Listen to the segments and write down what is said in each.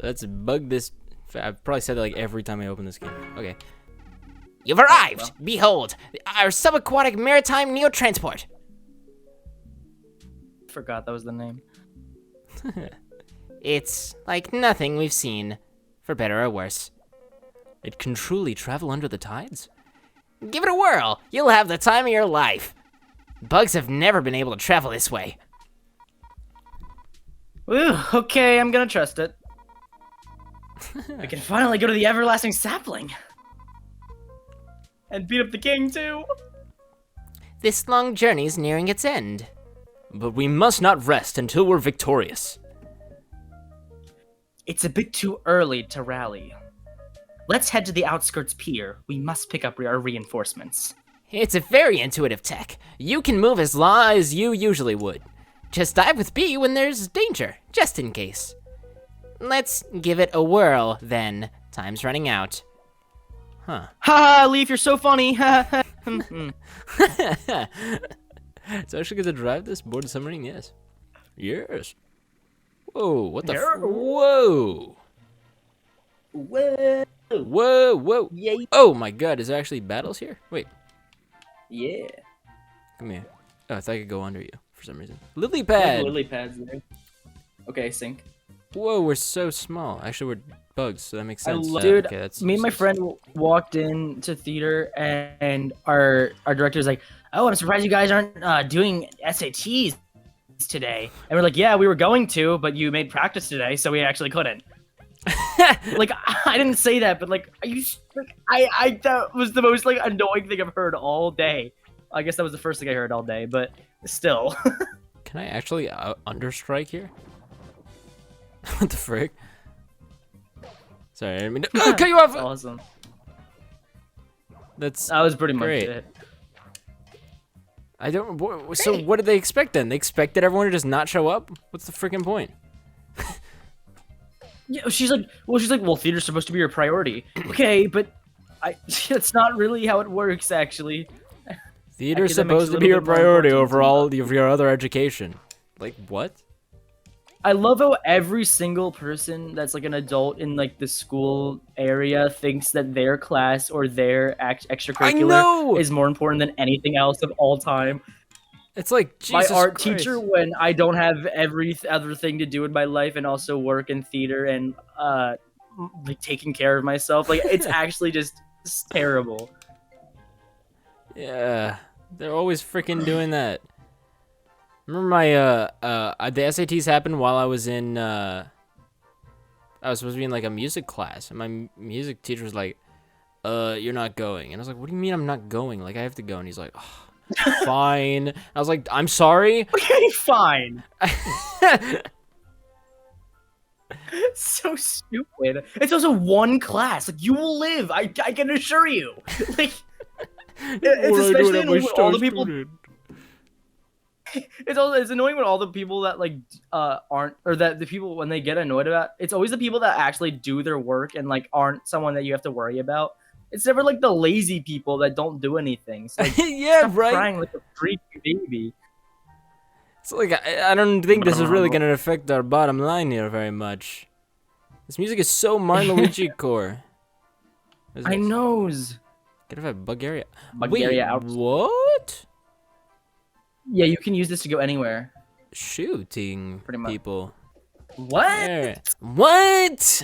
Let's bug this. I've probably said that like every time I open this game. Okay. You've arrived! Behold, our subaquatic maritime neotransport. Forgot that was the name. It's like nothing we've seen, for better or worse. It can truly travel under the tides? Give it a whirl. You'll have the time of your life. Bugs have never been able to travel this way. Woo, okay, I'm gonna trust it. We can finally go to the everlasting sapling. And beat up the king, too. This long journey's nearing its end. But we must not rest until we're victorious. It's a bit too early to rally. Let's head to the outskirts pier. We must pick up our reinforcements. It's a very intuitive tech. You can move as long as you usually would. Just dive with B when there's danger, just in case. Let's give it a whirl, then. Time's running out. Huh. Ha! Leaf, you're so funny. So actually get to drive this board submarine? Yes. Yes. Whoa, what the whoa! Whoa! Whoa, whoa! Yay! Oh my god, is there actually battles here? Wait, Yeah. come here. Oh, I thought I could go under you for some reason. Lily pad! Lily pads there. Okay, sink. Whoa, we're so small. Actually, we're bugs, so that makes sense. Dude, okay, that's me and my useless. friend walked into theater, and our director's like, "Oh, I'm surprised you guys aren't doing SATs today." And we're like, "Yeah, we were going to, but you made practice today, so we actually couldn't." Like, I didn't say that, but like, are you like, I that was the most like annoying thing I've heard all day. I guess that was the first thing I heard all day, but still. Can I actually understrike here? What the frick? Sorry, I didn't mean to cut you off. Awesome. That's That was pretty much great. it. I don't. So what did they expect then? They expected everyone to just not show up? What's the freaking point? Yeah, she's like, well, theater's supposed to be your priority. Okay, but it's not really how it works, actually. Theater's Academics supposed a to be little your bit more priority important over than all of your other education. Like what? I love how every single person that's like an adult in like the school area thinks that their class or their extracurricular know! is more important than anything else of all time. It's like Jesus My art Christ. teacher, when I don't have every other thing to do in my life and also work in theater and like taking care of myself, like it's actually just it's terrible. Yeah, they're always freaking doing that. Remember my the SATs happened while I was in I was supposed to be in like a music class, and my music teacher was like, you're not going. And I was like, what do you mean I'm not going? Like I have to go. And he's like, oh, fine. I was like, I'm sorry. Okay, fine. So stupid. It's also one class. Like you will live. I can assure you. Like it's especially annoying when all the people. It's annoying when all the people that like aren't, or that the people when they get annoyed about. It's always the people that actually do their work and like aren't someone that you have to worry about. It's never like the lazy people that don't do anything. So, like, yeah, stop right. crying like a freaky baby. It's like I don't think this is really gonna affect our bottom line here very much. This music is so Luigi core. I knows. Get off that bug area. Bulgaria Wait, out. what? Yeah, you can use this to go anywhere. Shooting Pretty much. people. What? There. What?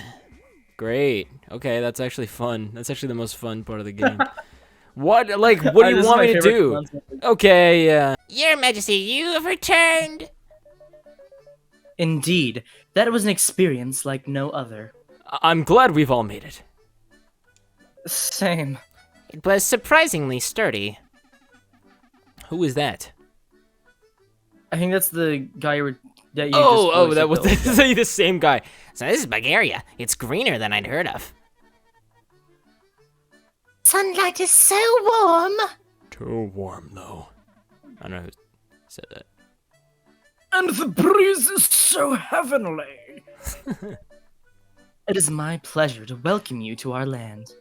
Great. Okay, that's actually fun. That's actually the most fun part of the game. What? Like, what do you This is want my me to favorite do? concept. Okay, yeah. Your Majesty, you have returned. Indeed, that was an experience like no other. I'm glad we've all made it. Same. It was surprisingly sturdy. Who is that? I think that's the guy that you Oh, that was killed. the same guy. So this is Bulgaria. It's greener than I'd heard of. Sunlight is so warm. Too warm, though. I don't know who said that. And the breeze is so heavenly. It is my pleasure to welcome you to our land.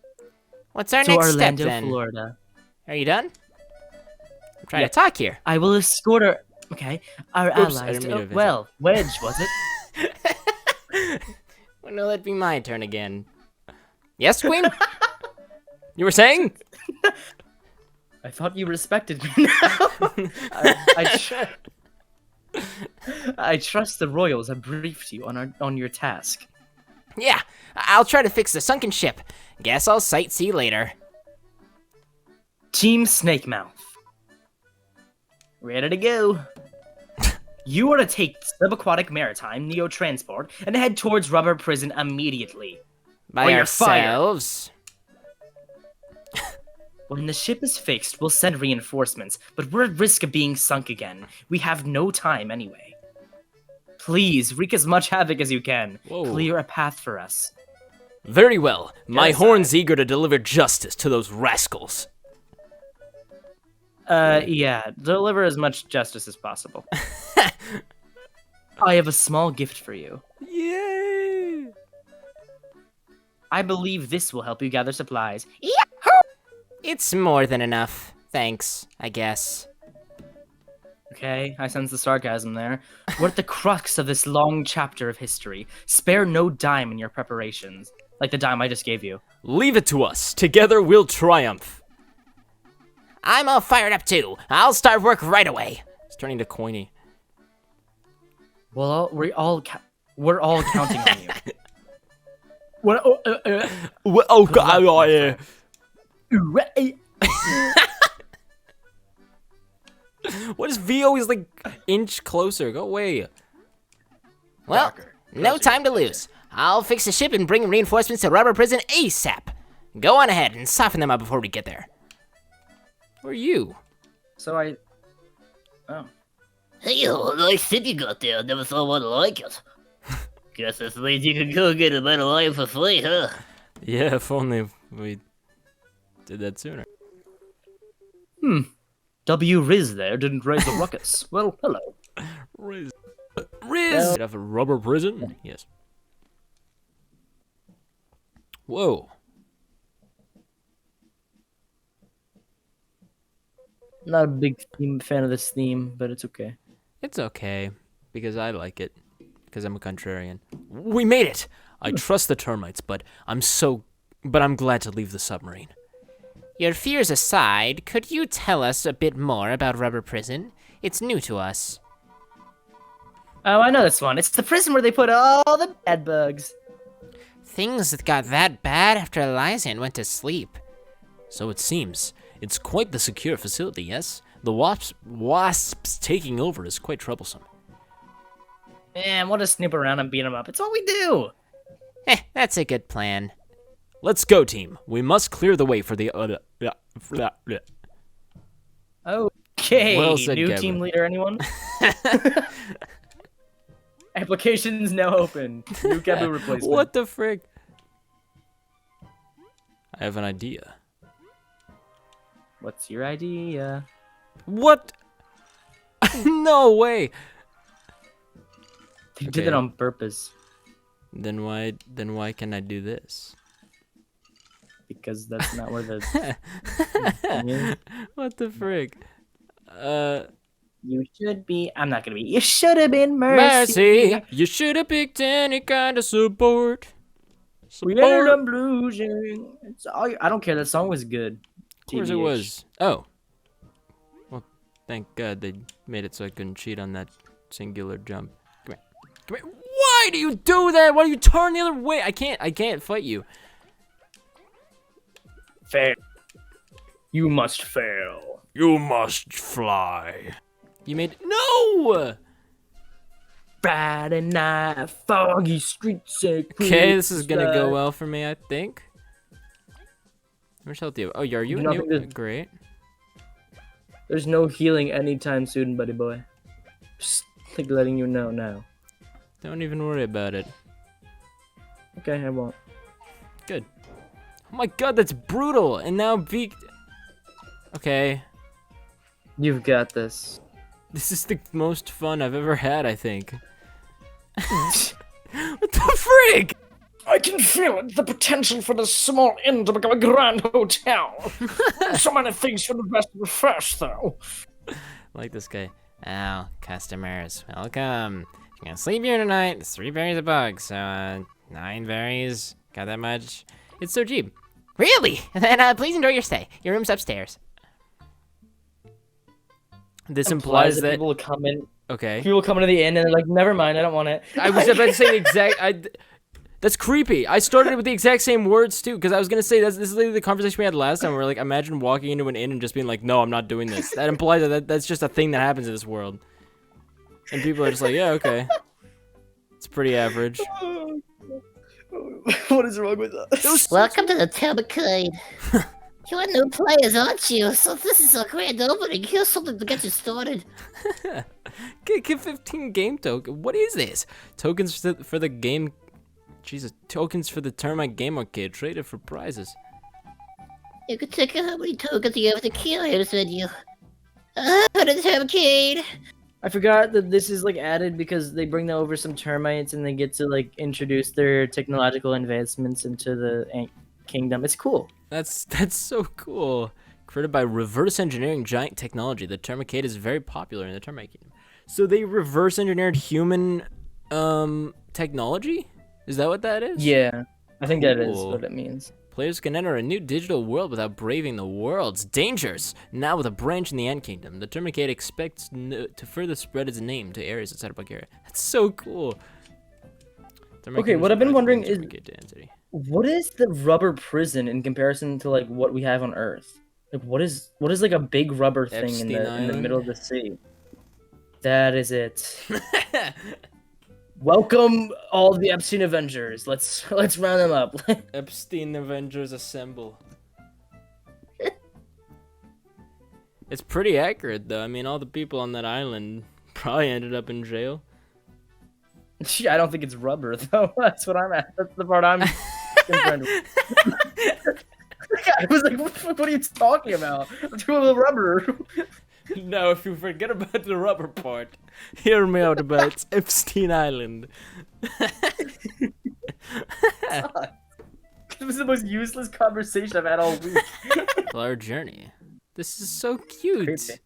What's our To next Orlando, step then? Florida. Are you done? I'm trying Yeah. to talk here. I will escort our our Oops, I allies didn't mean to to offend well, Wedge, was it? When will it be my turn again? Yes, Queen? You were saying? I thought you respected me now. I trust the royals have briefed you on your task. Yeah, I'll try to fix the sunken ship. Guess I'll sightsee later. Team Snakemouth. Ready to go. You are to take subaquatic maritime neo-transport and head towards Rubber Prison immediately. By Or you're fired. ourselves. When the ship is fixed, we'll send reinforcements, but we're at risk of being sunk again. We have no time anyway. Please, wreak as much havoc as you can. Whoa. Clear a path for us. Very well. My Yes, horn's eager to deliver justice to those rascals. Yeah, deliver as much justice as possible. I have a small gift for you. Yay! I believe this will help you gather supplies. It's more than enough. Thanks, I guess. Okay, I sense the sarcasm there. We're at the crux of this long chapter of history. Spare no dime in your preparations. Like the dime I just gave you. Leave it to us. Together we'll triumph. I'm all fired up too. I'll start work right away. It's turning to Coiny. Well, we're all counting on you. What? Oh, God. Oh, yeah. What is V always like inch closer? Go away. Well, Darker. no time to lose. I'll fix the ship and bring reinforcements to Rubber Prison ASAP. Go on ahead and soften them up before we get there. Who are you? So I. Oh. Hey, a nice city you got there. Never saw one like it. Guess this means you can go get a better life for free, huh? Yeah, if only we did that sooner. W. Riz there didn't raise a ruckus. Well, hello. Riz. Riz! Out of a rubber prison? Yes. Whoa. Not a big fan of this theme, but it's okay. It's okay, because I like it. Because I'm a contrarian. We made it! I trust the termites, but I'm glad to leave the submarine. Your fears aside, could you tell us a bit more about Rubber Prison? It's new to us. Oh, I know this one. It's the prison where they put all the bad bugs. Things got that bad after Eliza went to sleep. So it seems. It's quite the secure facility, yes? The wasps taking over is quite troublesome. Man, we'll just snoop around and beat them up. It's all we do. That's a good plan. Let's go, team. We must clear the way for the Okay, Well said, new Kevin. team leader, anyone? Applications now open. New Kebu replacement. What the frick? I have an idea. What's your idea? What? No way. They did Okay. it on purpose Then why can I do this? because that's not where the thing is. What the frick? You should be. I'm not gonna be. You should have been Mercy, you should have picked any kind of support. We ended up losing. It's all, I don't care. That song was good. Of course it TBH. was. Oh. Well, thank God they made it so I couldn't cheat on that singular jump. Come here. Come here. Why do you do that? Why do you turn the other way? I can't fight you. Fail. You must fail. You must fly. You made no. Friday night, foggy streets. Okay, this is gonna go well for me, I think. How much health do you have? Oh, are you Do not new? think that- Great. There's no healing anytime soon, buddy boy. Just like letting you know now. Don't even worry about it. Okay, I won't. Good. Oh my God, that's brutal. And now V. Okay, You've got this. this is the most fun I've ever had, I think. What the frig? I can feel it. The potential for this small inn to become a grand hotel. So many things for the best of the first, though. Like this guy. Oh, customers, welcome. You're gonna sleep here tonight. There's 3 berries of bugs, so, 9 berries. Got that much? It's so cheap. Really? Then please enjoy your stay. Your room's upstairs. This implies that people will come in. okay. People come into the inn and they're like, "Never mind, I don't want it." I was about to say the exact. That's creepy. I started with the exact same words too, because I was gonna say this is literally the conversation we had last time. Where like, imagine walking into an inn and just being like, "No, I'm not doing this." That implies that that's just a thing that happens in this world, and people are just like, "Yeah, okay." It's pretty average. What is wrong with us? Welcome to the Tamarcade. You're new players, aren't you? So this is a grand opening. Here's something to get you started. Get 15 game token. What is this? Tokens for the game. Jesus, tokens for the Termite Game Arcade traded for prizes. You can check out how many tokens you have at the key items menu. For the Tamarcade. I forgot that this is like added because they bring over some termites and they get to like introduce their technological advancements into the kingdom. It's cool. That's so cool. Created by reverse engineering giant technology, the Termite is very popular in the Termite Kingdom. So they reverse engineered human technology? Is that what that is? Yeah, I think that is Cool. what it means. Players can enter a new digital world without braving the world's dangers. Now with a branch in the Ant Kingdom, the Termite expects to further spread its name to areas outside of Bulgaria. That's so cool. Okay, what I've been wondering is- Density. What is the rubber prison in comparison to like what we have on Earth? Like what is like a big rubber thing in the Epstein middle of Island? the sea? That is it. Welcome all the Epstein Avengers. Let's round them up. Epstein Avengers assemble. It's pretty accurate though. I mean, all the people on that island probably ended up in jail. I don't think it's rubber though. That's what I'm at. That's the part I'm concerned with. I was like, what are you talking about? I'm doing the rubber. Now, if you forget about the rubber part, hear me out about Epstein Island. This was the most useless conversation I've had all week. Our journey. This is so cute. Creepy.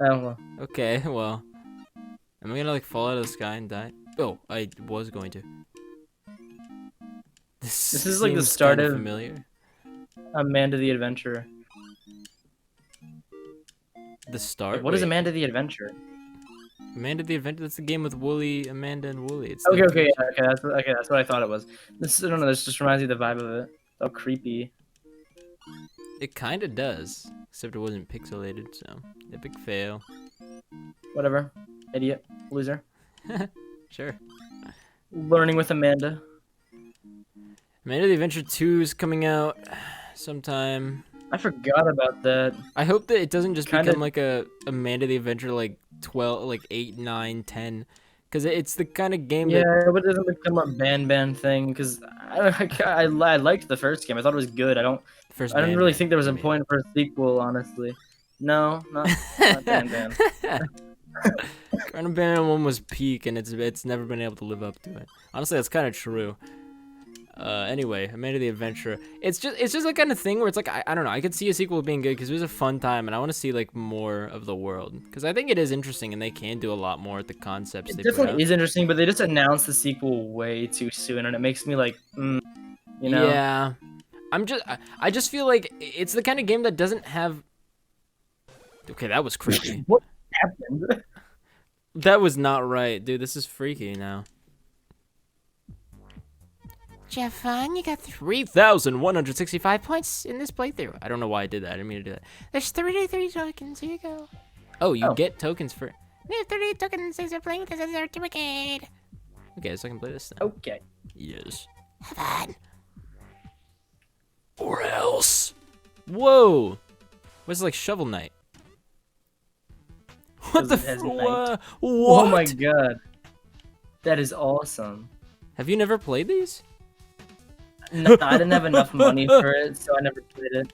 Oh, well. Okay, well. Am I gonna like fall out of the sky and die? Oh, I was going to. This is like the seems start kinda of- familiar. Amanda the Adventurer. The start. What is Wait, Amanda the Adventurer? Amanda the Adventure? That's the game with Wooly, Amanda, and Wooly. It's Okay, the- okay, yeah, that's what I thought it was. This, I don't know, this just reminds me of the vibe of it. Oh, creepy. It kind of does, except it wasn't pixelated. So, epic fail. Whatever. Idiot. Loser. Sure. Learning with Amanda. Amanda the Adventure 2 is coming out sometime. I forgot about that. I hope that it doesn't just Kinda- become like a Amanda the Adventure like 12, like 8, 9, 10. Because it's the kind of game Yeah, that but it doesn't become a ban thing, because I liked the first game. I thought it was good. I the first didn't Ban really Ban think there was a made. point for a sequel, honestly. No, not ban. Garden Banner 1 was peak, and it's never been able to live up to it. Honestly, that's kind of true. Anyway, Amanda the Adventurer. It's just that kind of thing where it's like I don't know. I could see a sequel being good because it was a fun time, and I want to see like more of the world because I think it is interesting, and they can do a lot more with the concepts It they put out. definitely is interesting, but they just announced the sequel way too soon, and it makes me like, you know. Yeah, I just feel like it's the kind of game that doesn't have. Okay, that was creepy. What happened? That was not right, dude. This is freaky now. Did you have fun? You got 3,165 points in this playthrough. I don't know why I did that. I didn't mean to do that. There's 33 tokens. Here you go. Oh, you Oh. get tokens for. We have 38 tokens. Thanks for playing with us as our Timbercade. Okay, so I can play this then. Okay. Yes. Have fun. Or else. Whoa! What's like Shovel Knight? What the? Because it has What? Oh my god. That is awesome. Have you never played these? No, I didn't have enough money for it, so I never played it.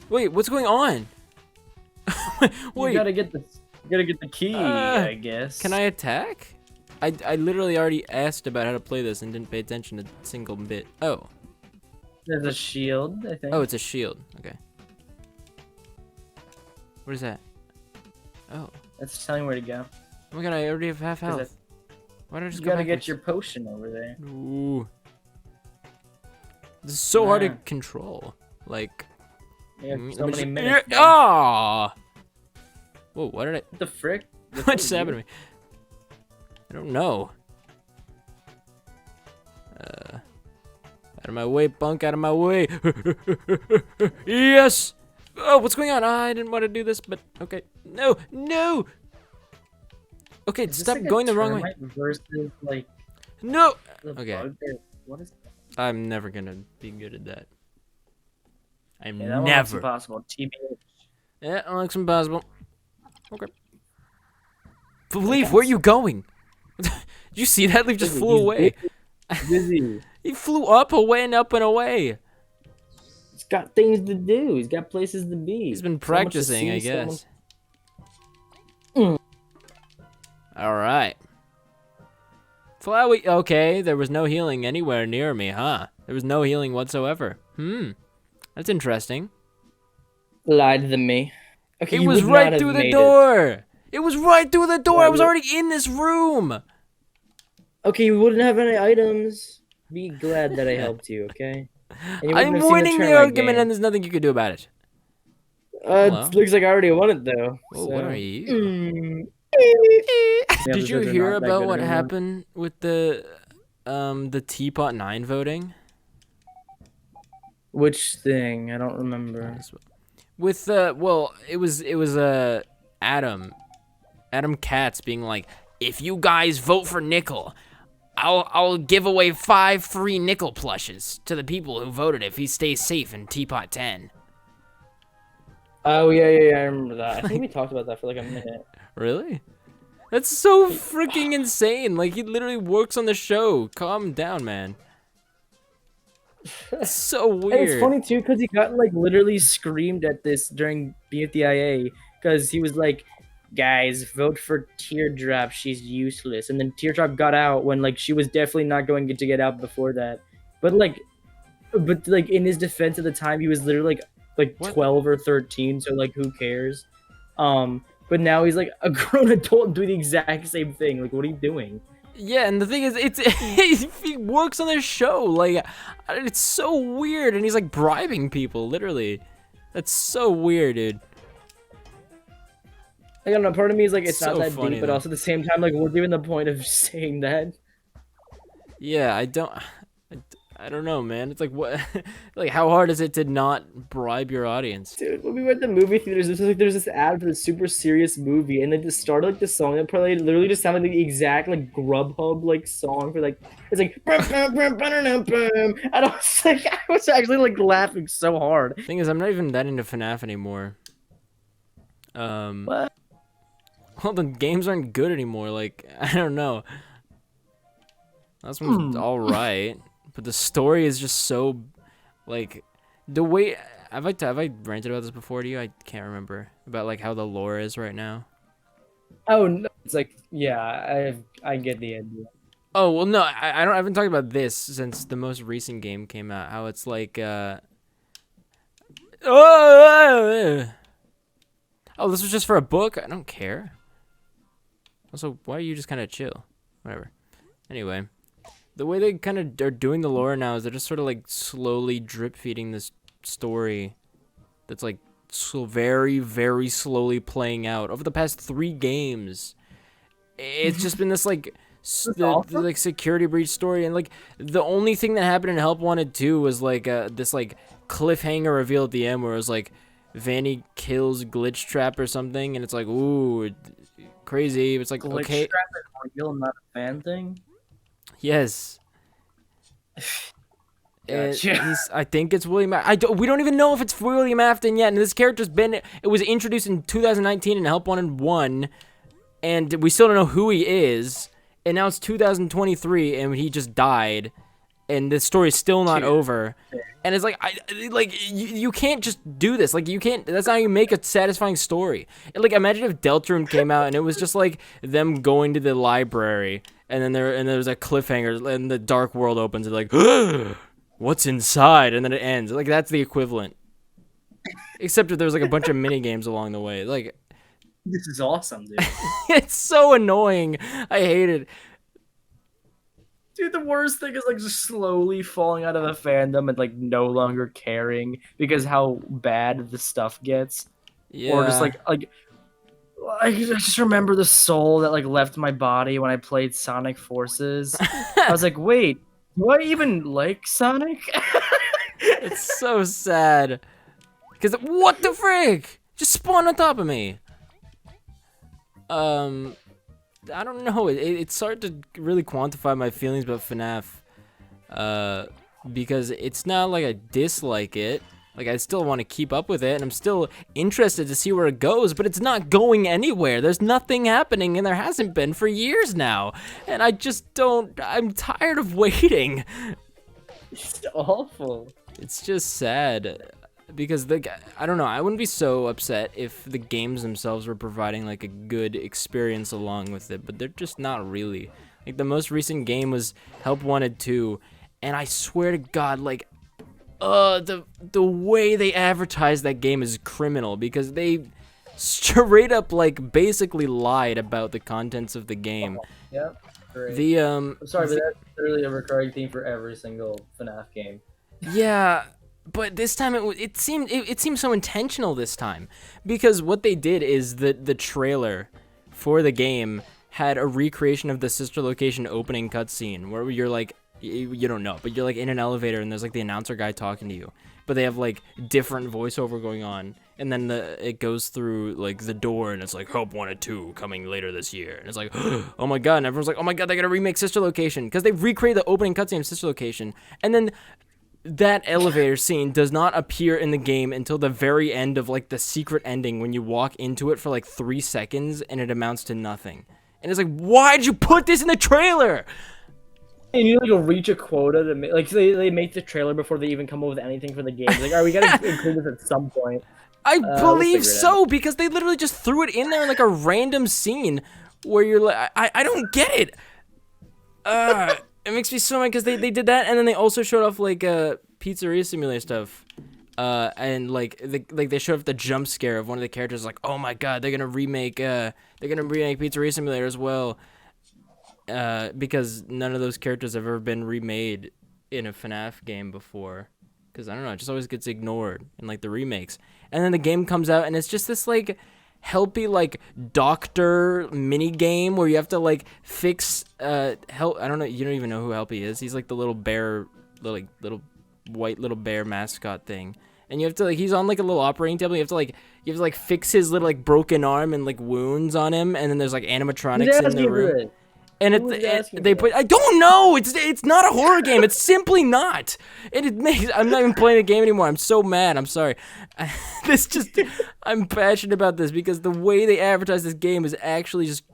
Wait, what's going on? Wait, You gotta get the key, I guess. can I attack? I literally already asked about how to play this and didn't pay attention to a single bit. Oh. There's a shield, I think. Oh, it's a shield. Okay. What is that? Oh. That's telling where to go. Oh my god, I already have half 'Cause health. Why did I just You go gotta backwards? get your potion over there. Ooh. This is so hard to Nah. control. Like, You have let so me many just- minutes. man. Ah! Whoa, what did I? What the frick? What just happened to me? I don't know. Out of my way, punk! Out of my way! Yes! Oh, what's going on? I didn't want to do this, but okay. No, no! Okay, Is this stop like a going the wrong way. termite versus like No! the Okay. bug there? What is that? I'm never gonna be good at that. I'm Yeah, that one looks never. impossible. TBH. Yeah, that looks impossible. Okay. Leaf, where are you going? Did you see that? Leaf just flew He's away. Busy. He flew up, away, and up and away. He's got things to do. He's got places to be. He's been So much to practicing, see, I so much- guess. All right. Flowey. Okay, there was no healing anywhere near me, huh? There was no healing whatsoever. That's interesting. Lied to me. Okay, It you was would not right have through the made it. door. It was right through the door. Yeah, I was you- already in this room. Okay, you wouldn't have any items. Be glad that I helped you, okay? And you wouldn't I'm have seen winning the termite argument, game. and there's nothing you could do about it. It looks like I already won it though. Whoa, so. what are you? Yeah, Did the you judges are hear not that about good what anymore. happened with the Teapot 9 voting? Which thing? I don't remember. With well, it was Adam Katz being like, if you guys vote for Nickel, I'll give away 5 free Nickel plushes to the people who voted if he stays safe in Teapot 10. Oh yeah, I remember that. I think we talked about that for like a minute. Really? That's so freaking insane. Like, he literally works on the show. Calm down, man. It's so And weird. it's funny too because he got like literally screamed at this during BFDIA because he was like, "Guys, vote for Teardrop. She's useless." And then Teardrop got out when like she was definitely not going to get out before that. But like in his defense at the time, he was literally like What? 12 or 13. So like, who cares? But now he's like a grown adult doing the exact same thing. Like, what are you doing? Yeah, and the thing is, it's he works on the show. Like, it's so weird, and he's like bribing people, literally. That's so weird, dude. I don't know. Part of me is like, it's So not that funny, deep, but though. also at the same time, like, what's even the point of saying that? Yeah, I don't know, man. It's like, what? Like, how hard is it to not bribe your audience? Dude, when we went to movie theaters, there's this ad for this super serious movie, and then the start of like the song that played literally just sounded like the exact like Grubhub like song for like it's like brum, brum, brum, brum, brum. And I was like, I was actually like laughing so hard. Thing is, I'm not even that into FNAF anymore. What? Well, the games aren't good anymore. Like, I don't know. That's one's all right, but the story is just so, like, the way have I ranted about this before to you? I can't remember about like how the lore is right now. Oh no, it's like yeah, I get the idea. Oh well, no, I haven't talked about this since the most recent game came out. How it's like, oh, this was just for a book. I don't care. Also, why are you just kind of chill? Whatever. Anyway, the way they kind of are doing the lore now is they're just sort of like slowly drip feeding this story that's like so very, very slowly playing out over the past 3 games. It's just been this like the like security breach story, and like the only thing that happened in Help Wanted 2 was like this like cliffhanger reveal at the end where it was like Vanny kills Glitch Trap or something, and it's like, ooh, crazy. It's like, Glitch okay, Trap is real, not a fan thing. yes. And Gotcha. I think it's William. We don't even know if it's William Afton yet. And this character's been. It was introduced in 2019 in Help Wanted 1, and we still don't know who he is. And now it's 2023, and he just died, and the story's still not over. And it's like, you can't just do this. Like, you can't. That's not how you make a satisfying story. And like, imagine if Deltarune came out and it was just like them going to the library, and then there's a cliffhanger, and the Dark World opens, and like, what's inside, and then it ends. Like, that's the equivalent. Except that there's like a bunch of mini games along the way. Like, This is awesome, dude. it's so annoying. I hate it. Dude, the worst thing is like just slowly falling out of the fandom and like no longer caring because how bad the stuff gets, or just Yeah. I just remember the soul that like left my body when I played Sonic Forces. I was like, wait, do I even like Sonic? It's so sad. Cause what the frick? Just spawn on top of me. I don't know. It's hard to really quantify my feelings about FNAF. Because it's not like I dislike it. Like, I still want to keep up with it, and I'm still interested to see where it goes, but it's not going anywhere. There's nothing happening, and there hasn't been for years now. And I just don't. I'm tired of waiting. It's awful. It's just sad. Because I don't know, I wouldn't be so upset if the games themselves were providing like a good experience along with it, but they're just not really. Like the most recent game was Help Wanted 2, and I swear to God, like, the way they advertised that game is criminal because they straight up like basically lied about the contents of the game. Yeah, great. The I'm sorry, but that's literally a recurring theme for every single FNAF game. Yeah, but this time it seemed so intentional this time because what they did is the trailer for the game had a recreation of the sister location opening cutscene where you're like you don't know, but you're like in an elevator and there's like the announcer guy talking to you, but they have like different voiceover going on, and then it goes through like the door and it's like Help Wanted 2 coming later this year, and it's like oh my god, and everyone's like oh my god, they gotta remake Sister Location because they recreated the opening cutscene of Sister Location, and then that elevator scene does not appear in the game until the very end of like the secret ending when you walk into it for like 3 seconds and it amounts to nothing. And it's like, why'd you put this in the trailer? And you like reach a quota to make, like they make the trailer before they even come up with anything for the game. Like, we gotta include this at some point. I We'll believe figure it so because they literally just threw it in there in like a random scene where you're like, I don't get it. It makes me so mad because they did that, and then they also showed off like pizzeria simulator stuff, and like they showed off the jump scare of one of the characters. Like, oh my god, they're gonna remake Pizzeria Simulator as well, because none of those characters have ever been remade in a FNAF game before. Because I don't know, it just always gets ignored in like the remakes, and then the game comes out and it's just this like helpy like doctor mini game where you have to like fix help. I don't know, you don't even know who Helpy is. He's like the little bear, little white little bear mascot thing, and you have to like, he's on like a little operating table. You have to like fix his little like broken arm and like wounds on him, and then there's like animatronics in the room. And they put, I don't know. It's not a horror game. It's simply not. And it makes, I'm not even playing the game anymore. I'm so mad. I'm sorry. I'm passionate about this because the way they advertise this game is actually just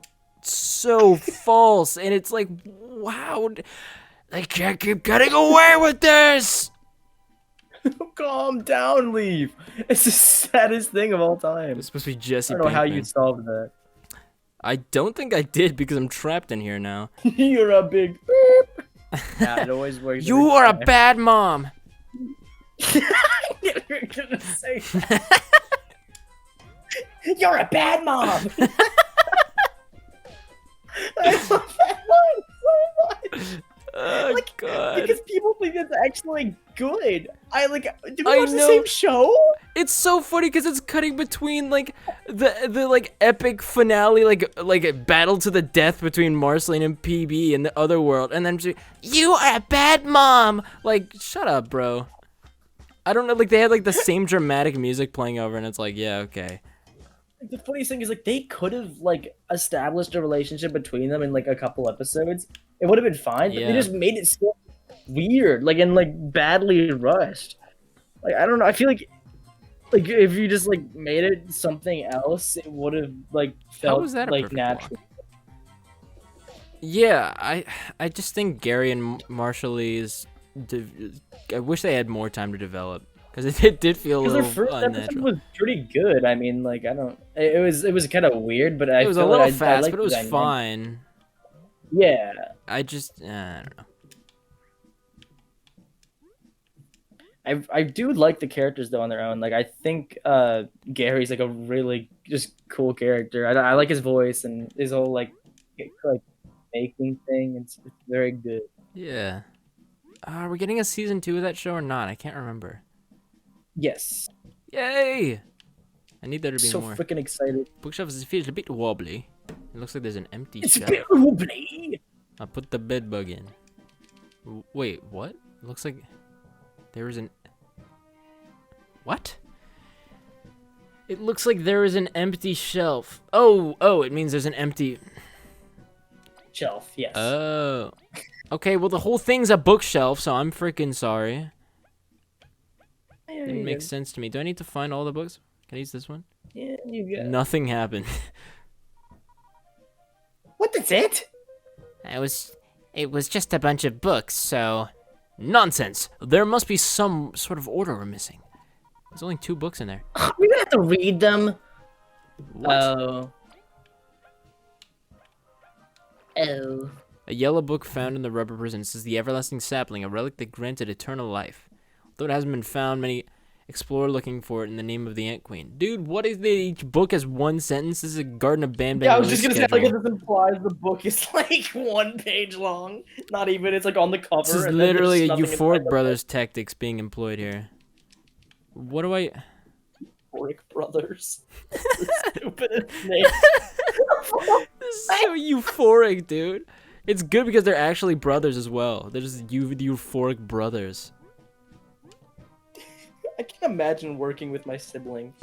so false. And it's like, wow, they can't keep getting away with this. Calm down, Leaf. It's the saddest thing of all time. It's supposed to be Jesse I don't know how Pinkman. you solved that. I don't think I did because I'm trapped in here now. You're a big beep. Yeah, it always works. You are a bad mom. You're gonna say that. You're a bad mom. I love that one so much. Oh god. Because people think it's actually good. Do we I watch the know. same show? It's so funny because it's cutting between like the like epic finale, like battle to the death between Marceline and PB in the other world, and then you are a bad mom. Like, shut up, bro. I don't know. Like they had like the same dramatic music playing over, and it's like, yeah, okay. The funniest thing is like they could have like established a relationship between them in like a couple episodes. It would have been fine, but Yeah. they just made it so weird, like and like badly rushed. Like I don't know. I feel like if you just like made it something else, it would have like felt was that a like perfect natural. Yeah, I just think Gary and Marshallese. I wish they had more time to develop because it did feel a Because their little first episode unnatural. was pretty good. I mean, like I don't. It was kind of weird, but It was a feel little like I fast, liked but it was the dynamic. fine. Yeah. I just, I don't know. I do like the characters though on their own. Like I think Gary's like a really just cool character. I like his voice and his whole like making thing. It's very good. Yeah. Are we getting a season 2 of that show or not? I can't remember. Yes. Yay! I need there to be So more. freaking excited. Bookshelf feels a bit wobbly. It looks like there's an empty It's a shelf. bit wobbly. I'll put the bed bug in. Wait, what? It looks like there is an... What? It looks like there is an empty shelf. Oh, it means there's an empty... Shelf, yes. Oh. Okay, well the whole thing's a bookshelf, so I'm freaking sorry. It makes sense to me. Do I need to find all the books? Can I use this one? Yeah, you got. Nothing happened. What? That's it? It was just a bunch of books, so Nonsense! There must be some sort of order we're missing. There's only 2 books in there. We're gonna have to read them. What? Oh. Oh. A yellow book found in the rubber prison. It says the everlasting sapling, a relic that granted eternal life. Although it hasn't been found, many explore looking for it in the name of the Ant Queen. Dude, what is each book has 1 sentence? This is a Garden of Bam Bam. Yeah, I was just gonna schedule. say, like, this implies the book is like 1 page long. Not even. It's like on the cover. This is and then literally a there's nothing Euphoric inside the Brothers tactics being employed here. What do I... Euphoric Brothers. The stupidest name. This is so euphoric, dude. It's good because they're actually brothers as well. They're just euphoric brothers. I can't imagine working with my sibling.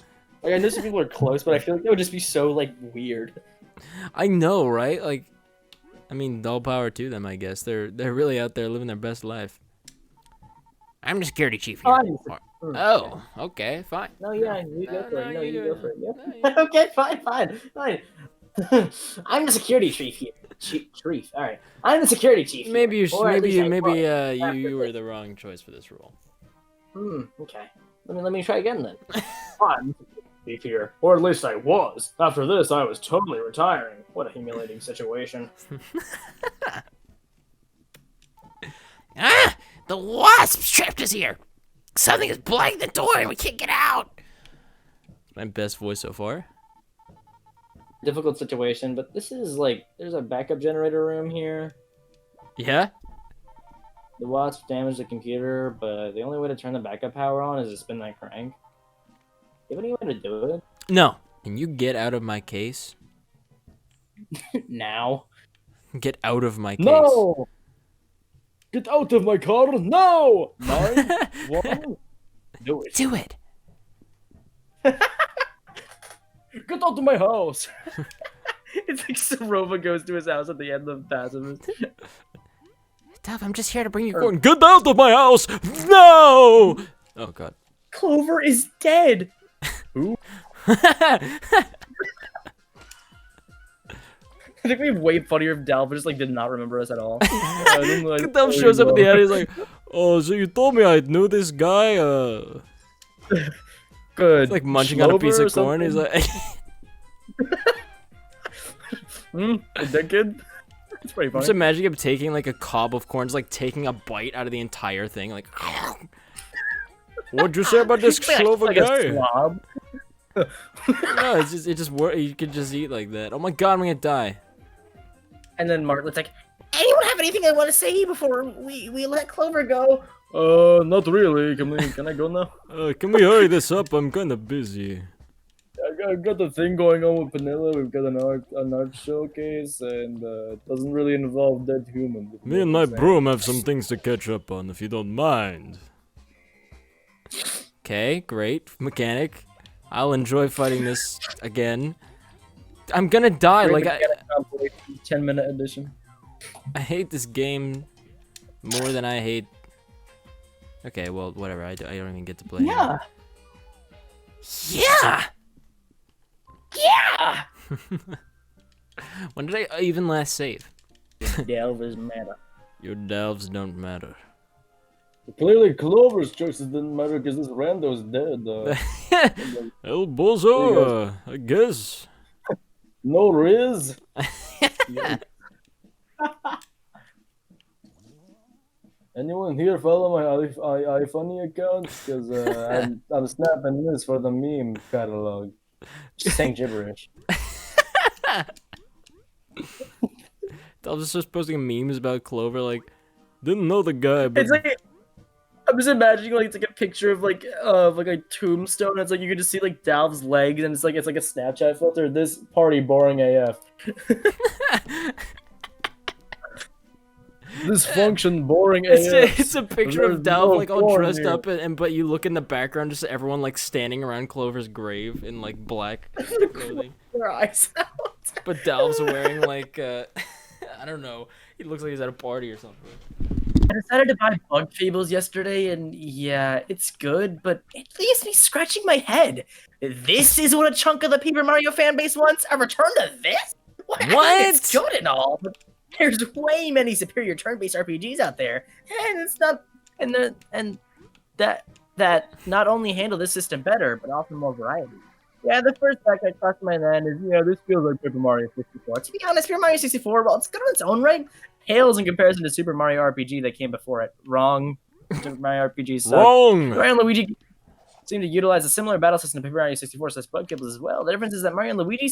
Like, I know some people are close, but I feel like that would just be so, like, weird. I know, right? Like, I mean, all power to them, I guess. They're really out there living their best life. I'm the security chief here. Oh, okay, fine. No, yeah, you go for it. No, you go for it. No, Yeah. Okay, fine. I'm the security chief here. Chief. All right. I'm the security chief. Maybe you here. should. Or at least I was. You were the wrong choice for this role. Okay. Let me try again then. I'm the security chief here, or at least I was. After this, I was totally retiring. What a humiliating situation. Ah! The wasp trapped us here. Something is blocking the door and we can't get out. My best voice so far. Difficult situation, but this is like there's a backup generator room here. Yeah. The wasp damaged the computer, but the only way to turn the backup power on is to spin that crank. Do you have any way to do it? No. Can you get out of my case? Now. Get out of my case. No! Get out of my car! No! 9, 1, do it. Do it. Get out of my house! It's like Sarova goes to his house at the end of Pacifist. Dalv, I'm just here to bring you Gordon, get out of my house! No! Oh god. Clover is dead! Who? I think it'd be way funnier if Dalv just like did not remember us at all. Dalv shows up at the end. He's like, "Oh, so you told me I knew this guy?" Good. He's like munching on a piece Slover of corn. He's like, a dead kid? It's pretty I'm funny. just imagining him taking like a cob of corn, just like taking a bite out of the entire thing. Like, what'd you say about this Clover like guy? a slob. No, it just work. You could just eat like that. Oh my god, I'm gonna die. And then Martlet's like, anyone have anything I want to say before we let Clover go? Not really. Can I go now? Can we hurry this up? I'm kind of busy. I got the thing going on with Vanilla. We've got an art showcase, and it doesn't really involve dead humans. Me and my broom have some things to catch up on, if you don't mind. Okay, great. Mechanic. I'll enjoy fighting this again. I'm gonna die. Like, 10-minute edition. I hate this game more than I hate... Okay, well, whatever. I don't even get to play Yeah. Yeah. Yeah. When did I even last save? Dalv is meta. Your delves don't matter. Clearly, Clover's choices didn't matter because this rando's dead. El Bozo, I guess. No Riz. Anyone here follow my iFunny account? Because I'm snapping this for the meme catalog. Just saying gibberish. I was just posting memes about Clover, like, Didn't know the guy, but It's like I'm just imagining like it's like a picture of like a tombstone. And it's like you can just see like Dalv's legs, and it's like a Snapchat filter. This party boring AF. This function boring AF. it's a picture of There's Dalv no like all porn dressed here. up, and but you look in the background, just everyone like standing around Clover's grave in like black clothing. Their eyes out. But Dalv's wearing like I don't know. He looks like he's at a party or something. I decided to buy Bug Fables yesterday, and yeah, it's good, but it leaves me scratching my head. This is what a chunk of the Paper Mario fan base wants? A return to this? What? I mean, it's good and all, but there's way many superior turn-based RPGs out there, and it's not, and that not only handle this system better, but offer more variety. Yeah, the first fact I crossed my mind is, this feels like Paper Mario 64. To be honest, Paper Mario 64, while it's good on its own right, pales in comparison to Super Mario RPG that came before it. Wrong. Super Mario RPG sucked. Wrong. Mario and Luigi seem to utilize a similar battle system to Paper Mario 64 slash Bug Fables as well. The difference is that Mario and Luigi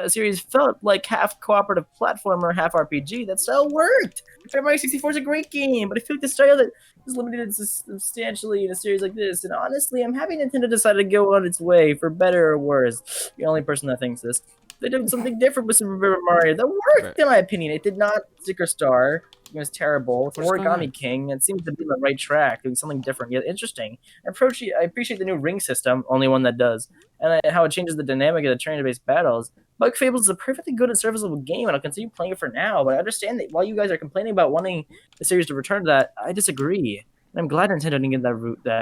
series felt like half cooperative platformer, half RPG. That style worked. Paper Mario 64 is a great game, but I feel like the style that is limited substantially in a series like this. And honestly, I'm happy Nintendo decided to go on its way, for better or worse. The only person that thinks this. They did something different with Super Paper Mario that worked, in my opinion. It did not stick or star. It was terrible. It's Origami King. It seems to be on the right track, doing something different yet interesting. I appreciate the new ring system, only one that does, and how it changes the dynamic of the turn-based battles. Bug Fables is a perfectly good and serviceable game, and I'll continue playing it for now, but I understand that while you guys are complaining about wanting the series to return to that, I disagree. And I'm glad Nintendo didn't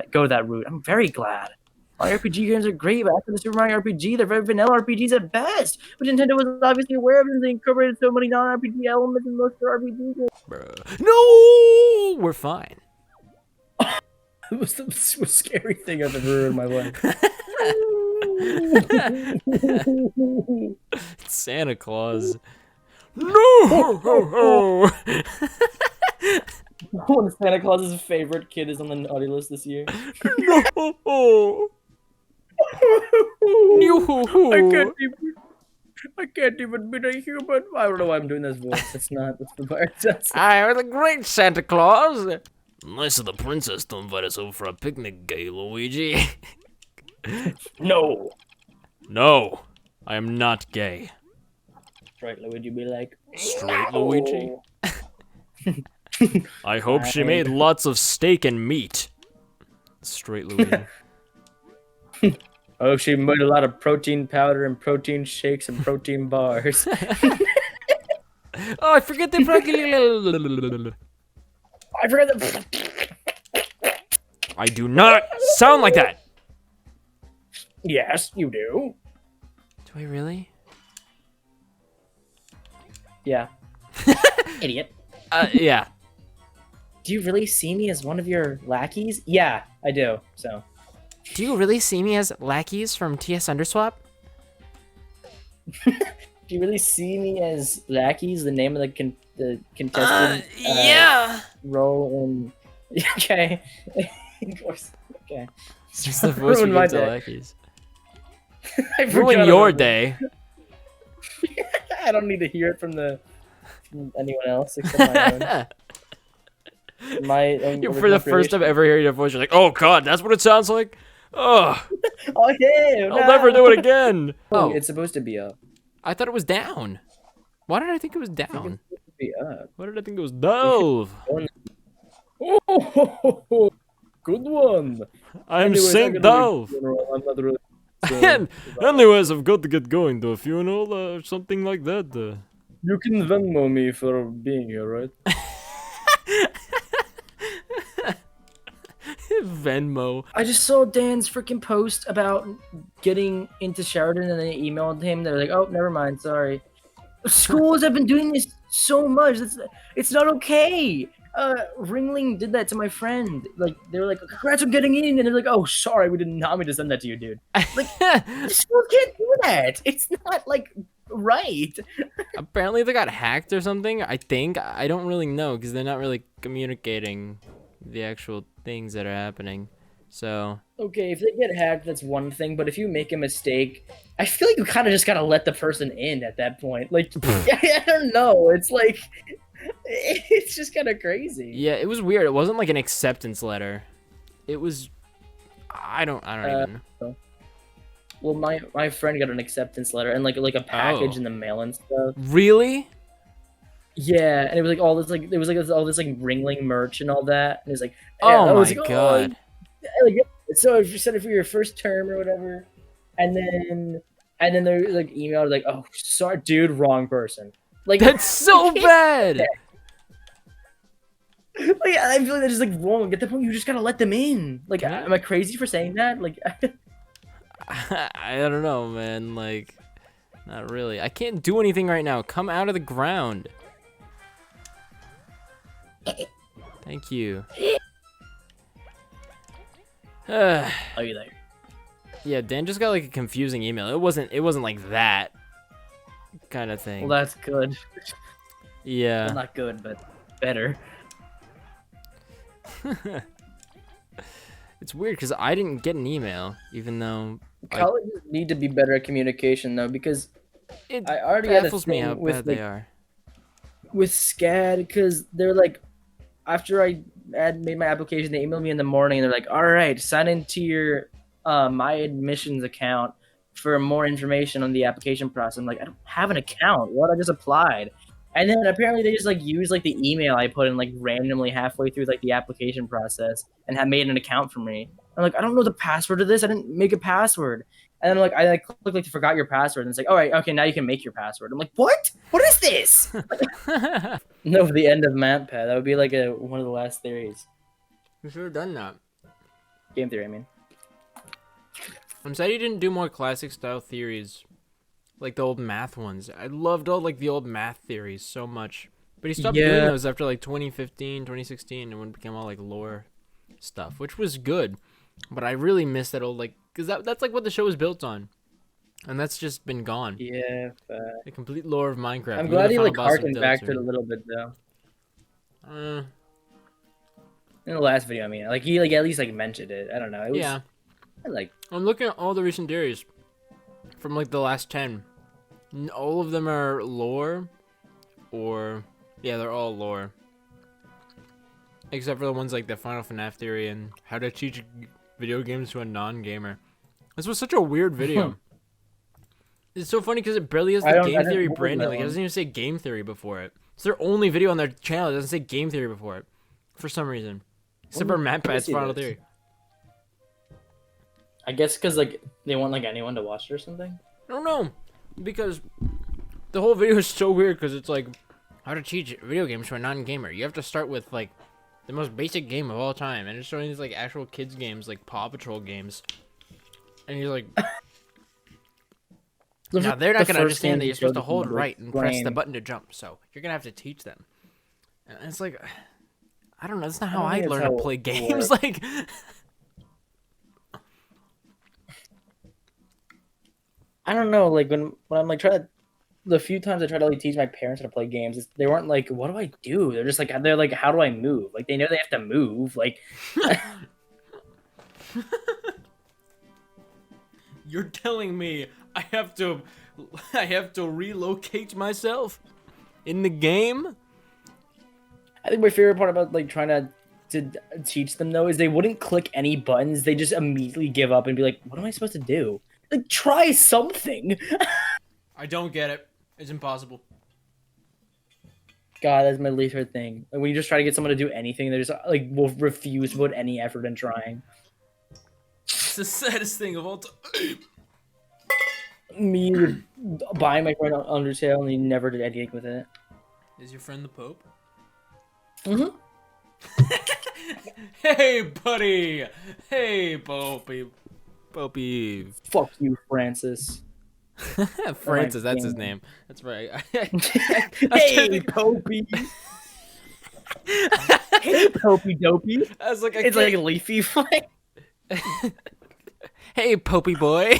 go that route. I'm very glad. Mario RPG games are great, but after the Super Mario RPG, they're very vanilla RPGs at best. But Nintendo was obviously aware of it, and they incorporated so many non-RPG elements in most of their RPG games. Bruh. No, we're fine. It was the most scary thing I've ever heard in my life. Santa Claus. No. One of Santa Claus's favorite kid is on the naughty list this year. No. I can't even be a human. I don't know why I'm doing this voice. That's the part. I am the great Santa Claus. Nice of the princess to invite us over for a picnic, gay Luigi. No. No, I am not gay. Right, Luigi be like, Straight no. Luigi. I hope she made lots of steak and meat. Straight Luigi. Oh, she made a lot of protein powder and protein shakes and protein bars. Oh, I forget the I forgot the. I do not sound like that. Yes, you do. Do I really? Yeah. Idiot. Yeah. Do you really see me as one of your lackeys? Yeah, I do. So. Do you really see me as lackeys from TS Underswap? Do you really see me as lackeys? The name of the contestant. Yeah. Role in. Okay. Of course. Okay. It's just the voice we Ruined my give to day. lackeys. I Ruin forgot your about day. that. I don't need to hear it from anyone else except my own. For the first time ever hearing your voice, you're like, oh god, that's what it sounds like? Oh, Oh yeah. I'll never do it again. Oh, it's supposed to be up. I thought it was down. Why did I think it was down? It's supposed to be up. Why did I think it was Dalv? Oh, good one. I'm Anyways, Saint I'm gonna Dalv. be funeral. I'm not really. And anyways, I've got to get going to a funeral or something like that. You can Venmo me for being here, right? Venmo. I just saw Dan's freaking post about getting into Sheridan, and they emailed him. They're like, "Oh, never mind, sorry." Schools have been doing this so much. It's not okay. Ringling did that to my friend. Like, they were like, "Congrats on getting in," and they're like, "Oh, sorry, we did not mean to send that to you, dude." Like, schools can't do that. It's not like right. Apparently they got hacked or something. I think. I don't really know because they're not really communicating the actual things that are happening. So Okay, if they get hacked, that's one thing. But if you make a mistake, I feel like you kind of just gotta let the person in at that point. Like, I don't know. It's like It's just kind of crazy. Yeah, it was weird. It wasn't like an acceptance letter. It was. I don't even know. Well, my friend got an acceptance letter and like a package Oh. in the mail and stuff. Really? Yeah, and it was like all this like there was like all this like Ringling merch and all that. And it was like, Oh I was my like, god. like, so if you said it for your first term or whatever, and then they like emailed like, oh sorry, dude, wrong person. Like That's so bad. like I feel like that's just like wrong. At that point, you just gotta let them in. Like, Yeah. am I crazy for saying that? Like, I don't know, man. Like, not really. I can't do anything right now. Come out of the ground. Thank you. oh, you there? Yeah, Dan just got like a confusing email. It wasn't like that kind of thing. Well, that's good. Yeah. Well, not good, but better. It's weird because I didn't get an email, even though Colleges need to be better at communication though, because it I already had a baffles me thing how with, bad they like, are. with SCAD, because they're like, after I made my application, they emailed me in the morning and they're like, all right, sign into your my admissions account for more information on the application process. I'm like, I don't have an account. What? I just applied. And then apparently they just like used like the email I put in like randomly halfway through like the application process and have made an account for me. I'm like, I don't know the password to this. I didn't make a password. And then like I like click like forgot your password and it's like, all right, okay, now you can make your password. I'm like, what? What is this? No, for the end of MatPad. That would be like one of the last theories. You should have done that. Game theory, I mean. I'm sad you didn't do more classic style theories, like the old math ones. I loved all like the old math theories so much, but he stopped doing Yeah. those after like 2015, 2016, and when it became all like lore stuff, which was good. But I really miss that old like, cause that's like what the show was built on, and that's just been gone. Yeah. The complete lore of Minecraft. I'm even glad the he final like boss of harkened back to Delta. it a little bit though. In the last video, I mean, like he like at least like mentioned it. I don't know. It was, Yeah. I like. I'm looking at all the recent theories from like the last 10. All of them are lore, or yeah, they're all lore, except for the ones like the Final FNAF theory and how to teach video games to a non-gamer. This was such a weird video. It's so funny because it barely has I the don't- I game didn't theory remember branding. that Like it one. doesn't even say game theory before it. It's their only video on their channel. It doesn't say game theory before it, for some reason. Except for Let me MatPad's see Final this. Theory. I guess because like they want like anyone to watch it or something. I don't know, because the whole video is so weird because it's like how to teach video games to a non-gamer. You have to start with like the most basic game of all time, and it's showing these like actual kids games, like Paw Patrol games, and you're like, now they're not gonna understand that you're supposed to hold right and press the button to jump, so you're gonna have to teach them. And it's like, I don't know. That's not how don't I think that's learn how to play it games. works. Like, I don't know. Like when I'm like trying to, the few times I try to like teach my parents how to play games, they weren't like, what do I do? They're just like, they're like, how do I move? Like they know they have to move. Like you're telling me I have to relocate myself in the game? I think my favorite part about like trying to teach them though is they wouldn't click any buttons. They just immediately give up and be like, what am I supposed to do? Like try something. I don't get it. It's impossible. God, that's my least favorite thing. Like when you just try to get someone to do anything, they just like will refuse to put any effort in trying. It's the saddest thing of all time. Me buying my friend Undertale and he never did anything with it. Is your friend the Pope? Mm-hmm. Hey, buddy. Hey, Popey. Popey. Fuck you, Francis. Francis, that's his God. name. That's right. Hey, Popey. Hey, Popey Dopey. I was like, It's like a leafy flag. hey, Popey boy.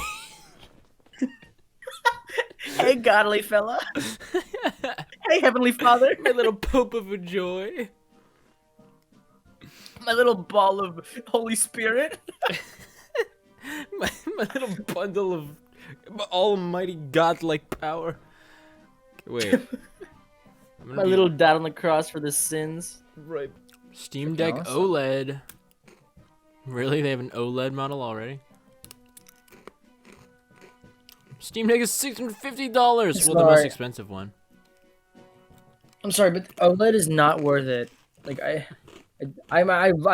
Hey, godly fella. Hey, heavenly father. My little Pope of a joy. My little ball of Holy Spirit. my little bundle of almighty godlike power. Wait. My little dad on the cross for the sins. right. Steam Deck awesome. OLED. Really? They have an OLED model already? Steam Deck is $650. Well, the most Sorry. expensive one. I'm sorry, but OLED is not worth it. Like I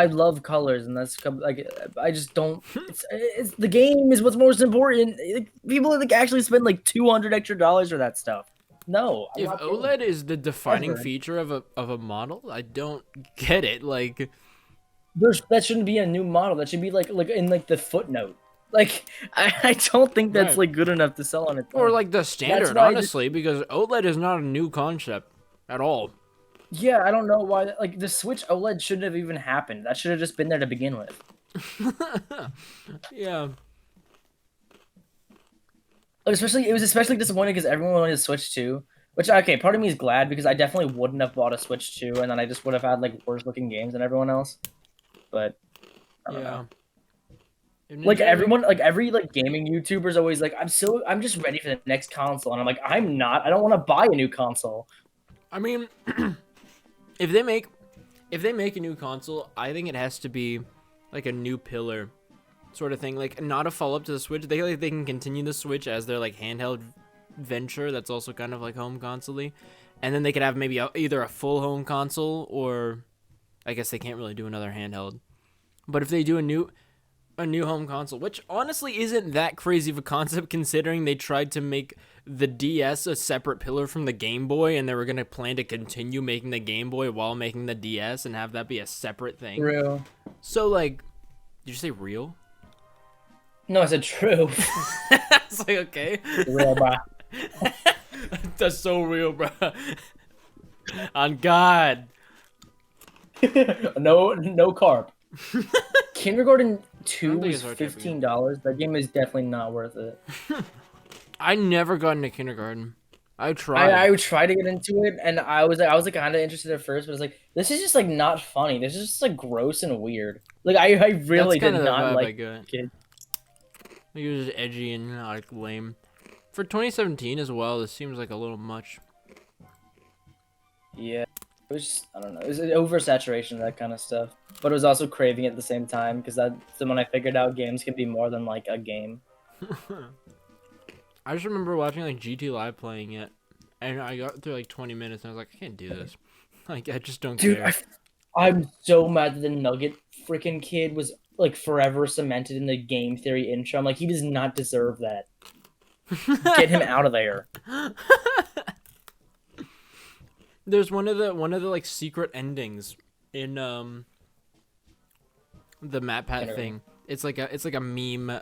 love colors, and that's like I just don't. It's the game is what's most important. Like, people like actually spend like $200 extra for that stuff. No, I'm If not doing OLED it. is the defining Ever. feature of a model, I don't get it. Like, That shouldn't be a new model. That should be like in like the footnote. Like I don't think that's Right. like good enough to sell on its or own. like the standard, why honestly, because OLED is not a new concept at all. Yeah, I don't know why. Like the Switch OLED shouldn't have even happened. That should have just been there to begin with. Yeah. It was especially disappointing because everyone wanted to Switch 2. Which okay, part of me is glad because I definitely wouldn't have bought a Switch 2, and then I just would have had like worse looking games than everyone else. But I don't know. If Like Nintendo- everyone, like every like gaming YouTuber's always like, I'm just ready for the next console, and I'm like, I'm not. I don't want to buy a new console. I mean, if they make a new console, I think it has to be like a new pillar sort of thing, like not a follow up to the Switch. They can continue the Switch as their like handheld venture that's also kind of like home console-y. And then they could have maybe either a full home console, or I guess they can't really do another handheld. But if they do a new home console, which honestly isn't that crazy of a concept considering they tried to make the DS a separate pillar from the Game Boy, and they were going to plan to continue making the Game Boy while making the DS and have that be a separate thing. Real. So, like, did you say real? No, I said true. It's like, okay. Real, bro. That's so real, bro. On God. No carb. Kindergarten 2 think was it's hard to $15. That game is definitely not worth it. I never got into kindergarten. I tried. I would try to get into it, and I was like kind of interested at first, but it's like this is just like not funny. This is just like gross and weird. Like I really That's did kinda the not vibe I like got. kids. It was just edgy and like lame. For 2017 as well, this seems like a little much. Yeah, it was just, I don't know. It was an oversaturation of that kind of stuff, but it was also craving at the same time because that's when I figured out games can be more than like a game. I just remember watching like GT Live playing it, and I got through like 20 minutes, and I was like, I can't do this. Like, I just don't Dude, care. I'm so mad that the Nugget freaking kid was like forever cemented in the game theory intro. I'm like, he does not deserve that. Get him out of there. There's one of the like secret endings in the Map Pat thing. It's like a meme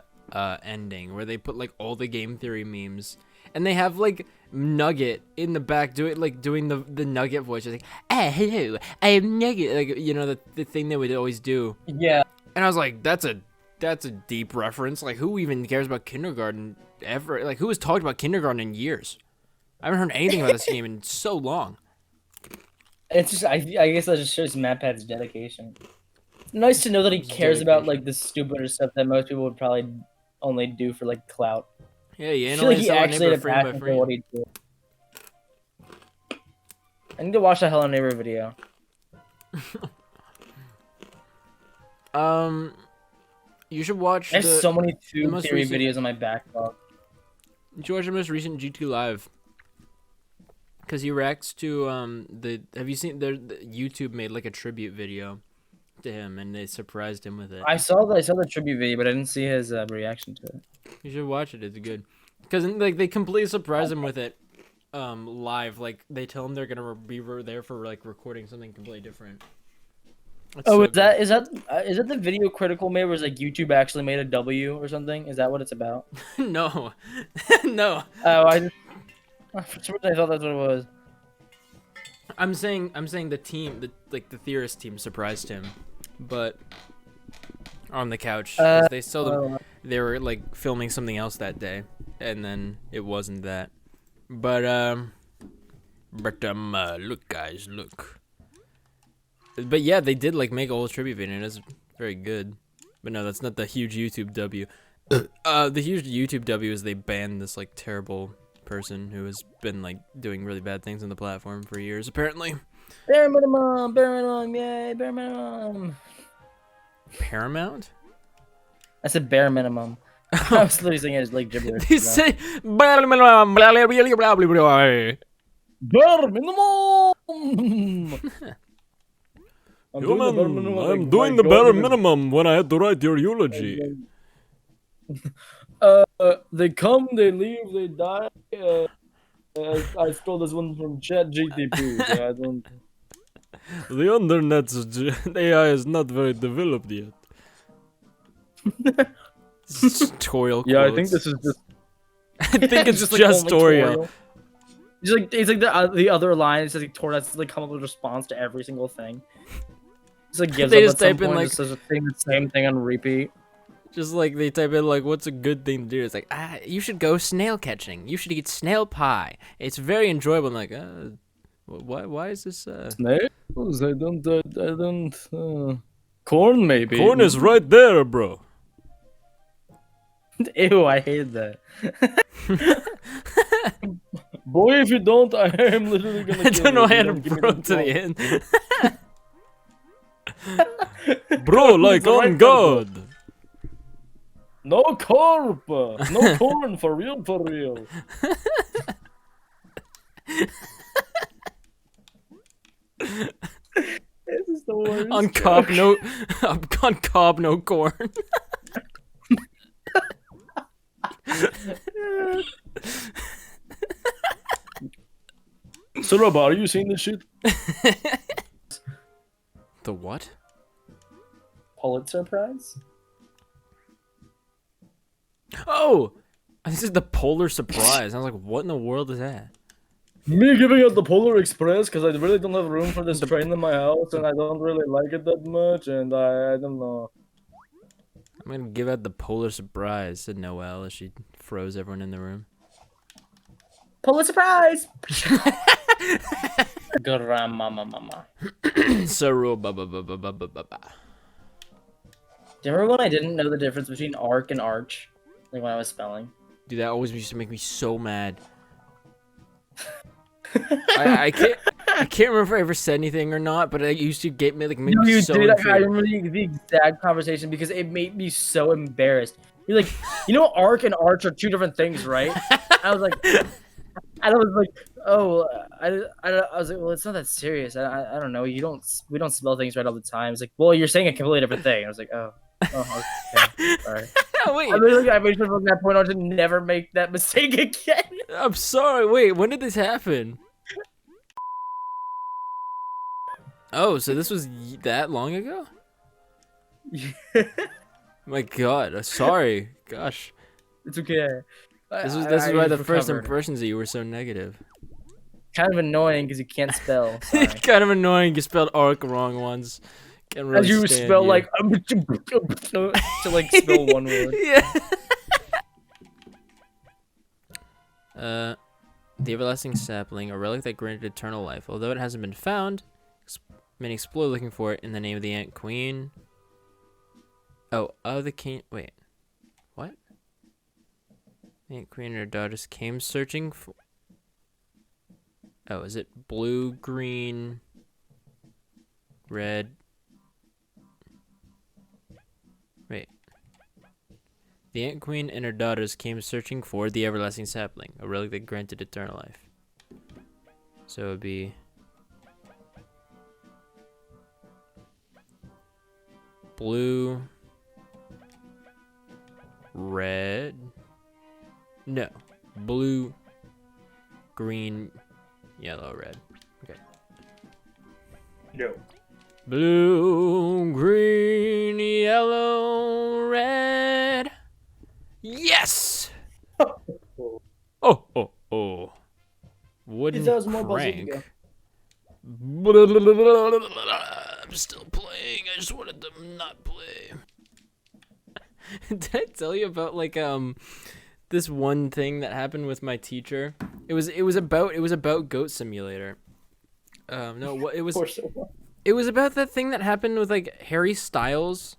ending where they put like all the game theory memes, and they have like Nugget in the back doing the Nugget voice. It's like, ah, hello, I am Nugget, like, you know, the thing they would always do. Yeah. And I was like, that's a deep reference. Like, who even cares about kindergarten ever? Like, who has talked about kindergarten in years? I haven't heard anything about this game in so long. It's just I guess that just shows MatPat's dedication. Nice to know that he cares about like the stupider stuff that most people would probably only do for like clout. Yeah, you I feel like analyze he Hello actually Neighbor had a frame by passion for what frame. he did. I need to watch the Hello Neighbor video. You should watch I have so many tube most theory recent- videos on my backlog. you should watch the most recent G2 Live. Because he reacts to have you seen the YouTube made like a tribute video to him, and they surprised him with it. I saw the tribute video, but I didn't see his reaction to it. You should watch it. It's good. Because like they completely surprise him with it live. Like they tell him they're gonna be there for like recording something completely different. It's Oh, so is that the video Critical made where it's like YouTube actually made a W or something? Is that what it's about? good. No. No. Oh, for some reason I thought that's what it was. I'm saying the team, the theorist team surprised him, but on the couch. 'Cause they saw them. They were like filming something else that day, and then it wasn't that. But look, guys, look. But yeah, they did like make a whole tribute video, and it's very good. But no, that's not the huge YouTube W. The huge YouTube W is they banned this like terrible person who has been like doing really bad things on the platform for years, apparently. Bare minimum, yay, bare minimum. Paramount? I said bare minimum. I was literally saying it as like gibberish. They say blah, blah, blah, blah, blah, blah, blah, blah, blah. Bare minimum. I'm doing the bare minimum when I had to write your eulogy. They come, they leave, they die. I stole this one from ChatGTP. So I don't. The internet's AI is not very developed yet. Tutorial quotes. Yeah, I think this is just. I think it's just just like, tutorial. It's like the other line. It's like Tor has to like come up with a response to every single thing. It's like gives They up just at some type in, point, like- just says the same thing on repeat. Just like they type in like, what's a good thing to do? It's like, you should go snail catching. You should eat snail pie. It's very enjoyable. I'm like, why is this? Snails? I don't. Corn maybe. Corn is right there, bro. Ew, I hated that. Boy, if you don't, I am literally gonna. I don't know why I had to bro to the end. Bro, like the on right God. No corp, no corn for real, for real. This is the worst. On Cobb, no, on Cobb, no corn. So, Rob, are you seeing this shit? The what? Pulitzer Prize? Oh, this is the Polar Surprise. I was like, what in the world is that? Me giving out the Polar Express because I really don't have room for this train in my house and I don't really like it that much and I don't know. I'm gonna give out the Polar Surprise, said Noelle as she froze everyone in the room. Pulitzer Prize! Grandma, mama. Saru, ba ba ba ba ba ba ba ba. Do you remember when I didn't know the difference between arc and arch? Like when I was spelling? Dude, that always used to make me so mad. I can't remember if I ever said anything or not, but it used to get me like No, me you so did. I infuriated. remember the exact conversation because it made me so embarrassed. You're like, you know, arc and arch are two different things, right? I was like, and I was like, oh, I was like, well, it's not that serious. I don't know. We don't spell things right all the time. It's like, well, you're saying a completely different thing. I was like, oh, okay, sorry. Oh, wait, I made sure from that point on to never make that mistake again. I'm sorry. Wait, when did this happen? Oh, so this was that long ago? My God, sorry. Gosh, It's okay. this is why the first recovered. impressions of you were so negative. Kind of annoying because you can't spell. Sorry. Kind of annoying. You spelled arc wrong once. Can't really As you stand spell you. like to like spell one word. Yeah. The everlasting sapling, a relic that granted eternal life. Although it hasn't been found, many explore looking for it in the name of the Ant Queen. Oh, the king. Wait, what? The Ant Queen and her daughters came searching for. Oh, is it blue, green, red? Wait. The Ant Queen and her daughters came searching for the everlasting sapling, a relic that granted eternal life. So it would be blue, red. No, blue, green, yellow, red. Okay. No. Blue, green, yellow, red. Yes! Oh. Wooden That was more puzzle to crank. I'm still playing. I just wanted to not play. Did I tell you about like this one thing that happened with my teacher? It was about Goat Simulator. No, what it was. It was about that thing that happened with like Harry Styles,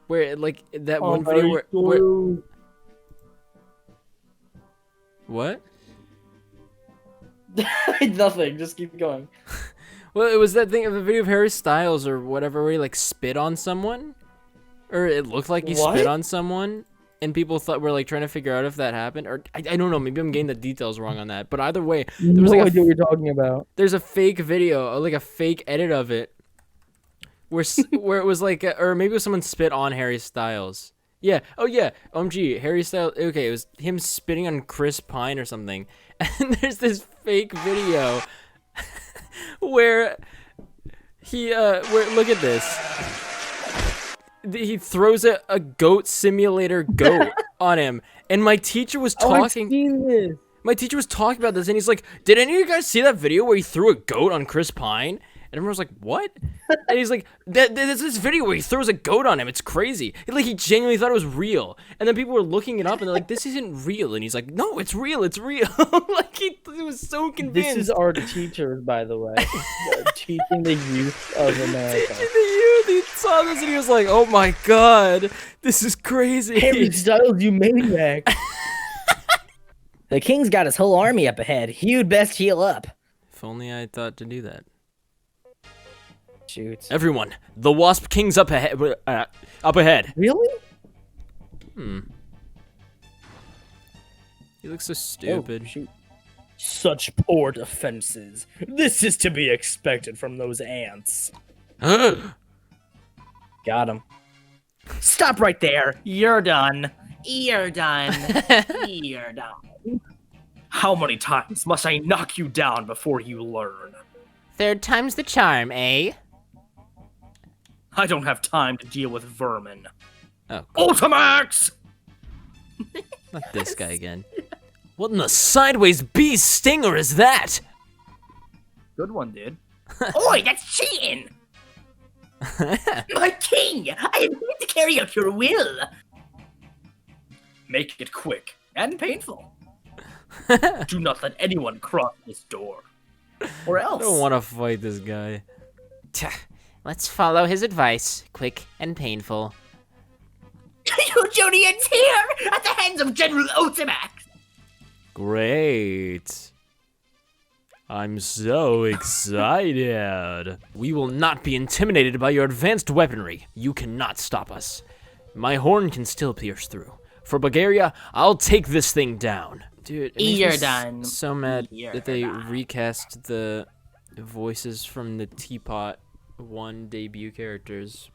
where like that one video where what? Nothing. Just keep going. Well, it was that thing of a video of Harry Styles or whatever where he like spit on someone, or it looked like he What? spit on someone, and people thought were like trying to figure out if that happened, or I don't know. Maybe I'm getting the details wrong on that. But either way, there was No like idea what you're talking about. there's a fake video, like a fake edit of it, where where it was like, or maybe it was someone spit on Harry Styles. Yeah. Oh yeah. OMG. Harry Styles. Okay, it was him spitting on Chris Pine or something, and there's this fake video where he where look at this. He throws a goat simulator goat on him, and my teacher was Oh, I've talking. seen this. My teacher was talking about this, and he's like, "Did any of you guys see that video where he threw a goat on Chris Pine?" And everyone was like, "What?" And he's like, "There's this video where he throws a goat on him. It's crazy." Like he genuinely thought it was real, and then people were looking it up, and they're like, "This isn't real." And he's like, "No, it's real. It's real." Like he was so convinced. This is our teachers, by the way, teaching the youth of America. Teaching the youth. He saw this, and he was like, "Oh my god, this is crazy." Harry Styles, you maniac! The king's got his whole army up ahead. You'd best heal up. If only I thought to do that. Shoot. Everyone, the Wasp King's up ahead. Up ahead. Really? He looks so stupid. Oh, shoot. Such poor defenses. This is to be expected from those ants. Got him. Stop right there. You're done. You're done. You're done. How many times must I knock you down before you learn? Third time's the charm, eh? I don't have time to deal with vermin. Oh, Ultimax! not this guy again. What in the sideways bee stinger is that? Good one, dude. Oi, that's cheating! My king! I am here to carry out your will! Make it quick and painful. Do not let anyone cross this door. Or I else. don't want to fight this guy. Let's follow his advice. Quick and painful. Your Jodian's here! At the hands of General Ultimax! Great. I'm so excited. We will not be intimidated by your advanced weaponry. You cannot stop us. My horn can still pierce through. For Bulgaria, I'll take this thing down. Dude, it makes me You're done. so mad You're that they done. recast the voices from the Teapot 1 debut characters.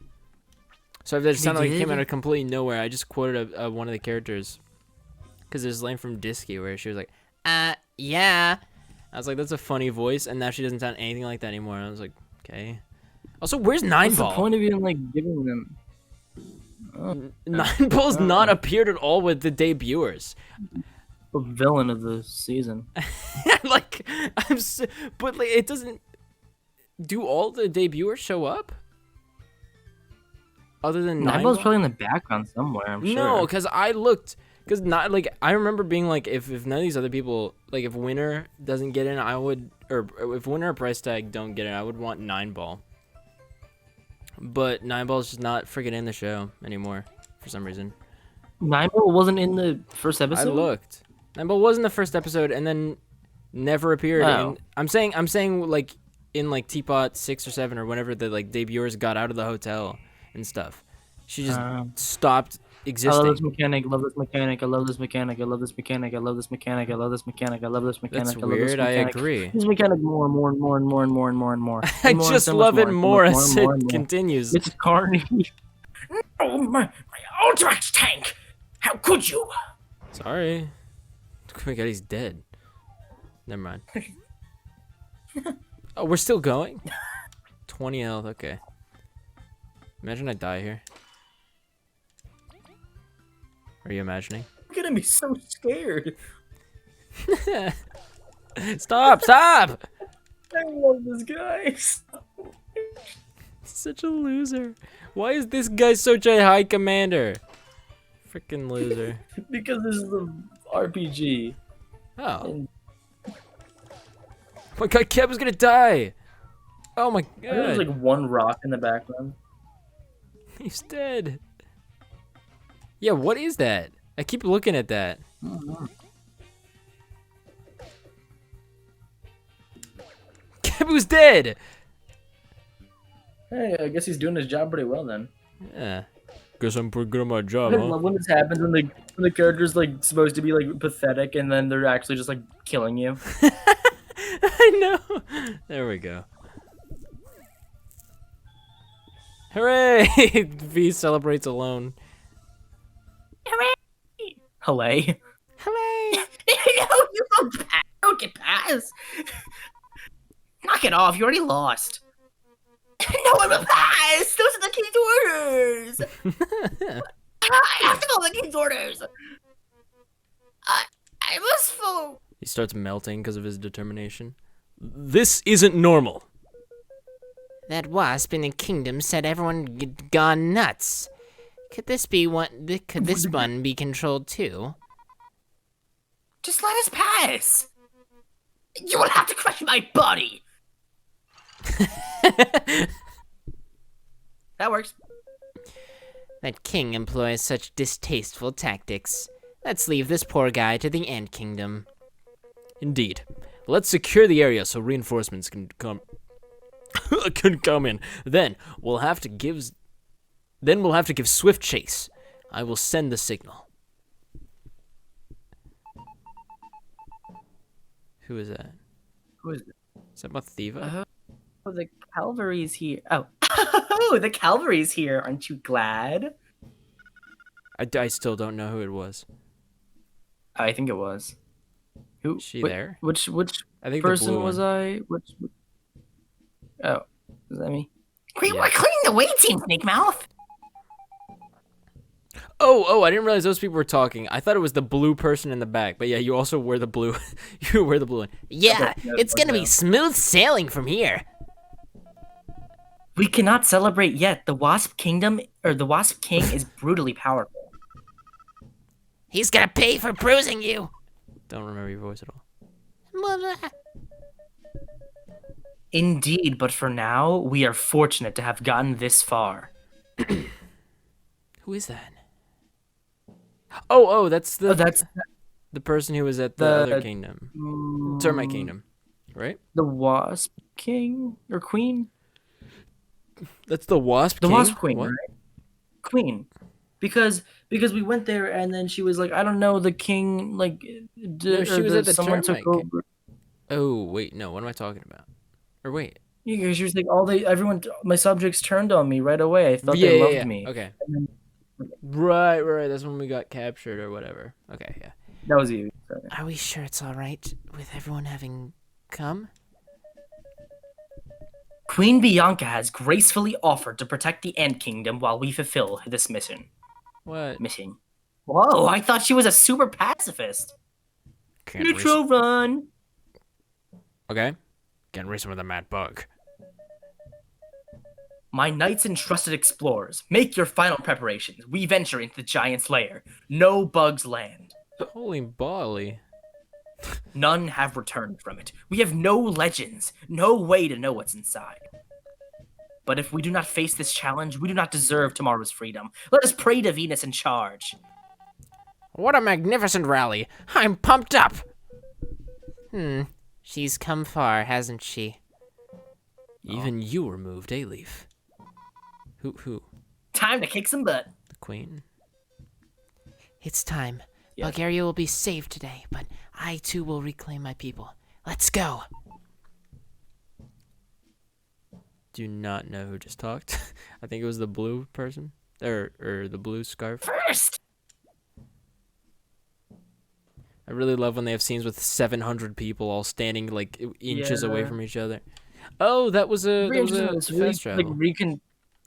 So if that sounded like it came out of completely nowhere, I just quoted one of the characters. Because there's a line from Disky where she was like, Yeah. I was like, that's a funny voice, and now she doesn't sound anything like that anymore. And I was like, okay. Also, where's Nine What's Ball? the point of even like giving them? Nine Ball's not appeared at all with the debuters. The villain of the season. Like, but like, it doesn't. Do all the debuters show up? Other than Nine Nibel's Ball? probably in the background somewhere. I'm sure. No, because I looked. Because not like I remember being like, if none of these other people, like if Winner doesn't get in, I would, or if Winner or Price Tag don't get in, I would want Nine Ball. But Nine Ball's just not freaking in the show anymore for some reason. Nibel wasn't in the first I episode. looked. Nine Ball was in the first episode and then never appeared. Oh. In, I'm saying like in like Teapot 6 or 7 or whenever the like debuters got out of the hotel and stuff. She just stopped I existing. love this mechanic. Love this mechanic. I love this mechanic. I love this mechanic. I love this mechanic. I love this mechanic. I love this mechanic. That's I love this weird. I mechanic. agree. This mechanic more and more and more and more and more and more and more. I And more, just so much love it so more much as and more it and more. continues. It's carnage. Oh, my Ultimax tank! How could you? Sorry. Oh my god, he's dead. Never mind. Oh, we're still going? 20 health, okay. Imagine I die here. Are you imagining? I'm gonna be so scared. Stop! Stop! I love this guy. Such a loser. Why is this guy such a high commander? Freaking loser. Because this is the RPG. Oh. Oh my god, Keb is gonna die! Oh my There's god. like one rock in the background. He's dead. Yeah, what is that? I keep looking at that. Habu's dead. Hey, I guess he's doing his job pretty well then. Yeah. Guess I'm pretty good at my job, I huh? love when this happens when the character's like supposed to be like pathetic and then they're actually just like killing you. I know. There we go. Hooray! V celebrates alone. Hooray. Hooray! No, you don't get pass. Knock it off, you already lost. No, I'm a pass. Those are the king's orders. I have to follow the king's orders. I must follow. He starts melting because of his determination. This isn't normal. That wasp in the kingdom said everyone had gone nuts. Could this be one? Could this one be controlled too? Just let us pass. You will have to crush my body. That works. That king employs such distasteful tactics. Let's leave this poor guy to the Ant Kingdom. Indeed. Let's secure the area so reinforcements can come in. Then we'll have to give swift chase. I will send the signal. Who is that? Who is it? Is that Mathiva? Oh, the cavalry's here. Oh. Oh, the cavalry's here. Aren't you glad? I still don't know who it was. I think it was. Who? Is she wh- there? Which I think the person blue was one. I? Which? Oh, is that me? We're cleaning the way, Team Snake Mouth. Oh, I didn't realize those people were talking. I thought it was the blue person in the back. But yeah, you also wear the blue. You wear the blue one. Yeah, Okay, yeah, it's gonna okay. be smooth sailing from here. We cannot celebrate yet. The Wasp Kingdom, or the Wasp King, is brutally powerful. He's gonna pay for bruising you. Don't remember your voice at all. Indeed, but for now, we are fortunate to have gotten this far. Who is that? Oh, that's the That's the person who was at the other kingdom. Termite Kingdom, right? the Wasp King or Queen? That's the Wasp The King? Wasp Queen, What? right? Queen. Because we went there and then she was like, I don't know, the king like No, she was at the someone Termite took King. over. Oh, wait, no, what am I talking about? Or wait. Yeah, 'cause she was like, everyone, my subjects turned on me right away. I thought yeah, they yeah, loved yeah. me. Okay. And Right, that's when we got captured or whatever. Okay, yeah. that was you. So, Are we sure it's all right with everyone having come? Queen Bianca has gracefully offered to protect the Ant Kingdom while we fulfill this mission. What? Whoa, I thought she was a super pacifist. Can't Neutral run. Okay. Can't race him with a mad bug. My knights and trusted explorers, make your final preparations. We venture into the giant's lair. No bugs land. Holy bolly. None have returned from it. We have no legends, no way to know what's inside. But if we do not face this challenge, we do not deserve tomorrow's freedom. Let us pray to Venus in charge. What a magnificent rally! I'm pumped up! She's come far, hasn't she? Even you were moved, eh, Leaf? Who? Time to kick some butt. The queen? It's time. Yeah. Bulgaria will be saved today, but I too will reclaim my people. Let's go! Do not know who just talked. I think it was the blue person. Or the blue scarf. First! I really love when they have scenes with 700 people all standing like inches away Yeah. from each other. Oh, that was a It's really, fast travel.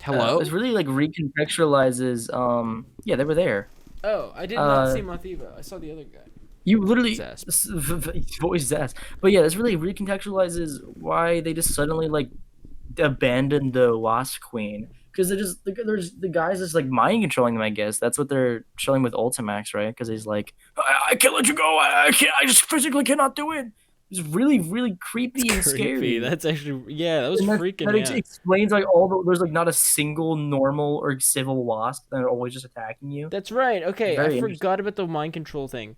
Hello? It's really like recontextualizes. Yeah, they were there. Oh, I did not see Mathiva. I saw the other guy. You literally His voice ass. But yeah, this really recontextualizes why they just suddenly like abandoned the Wasp Queen because there's the guys just like mind controlling them. I guess that's what they're showing with Ultimax, right? Because he's like, I can't let you go. I can't. I just physically cannot do it. It's really, really creepy and scary. That's actually that was And freaking that me out. explains like there's like not a single normal or civil wasp that are always just attacking you. That's right. Okay, Very I forgot about the mind control thing.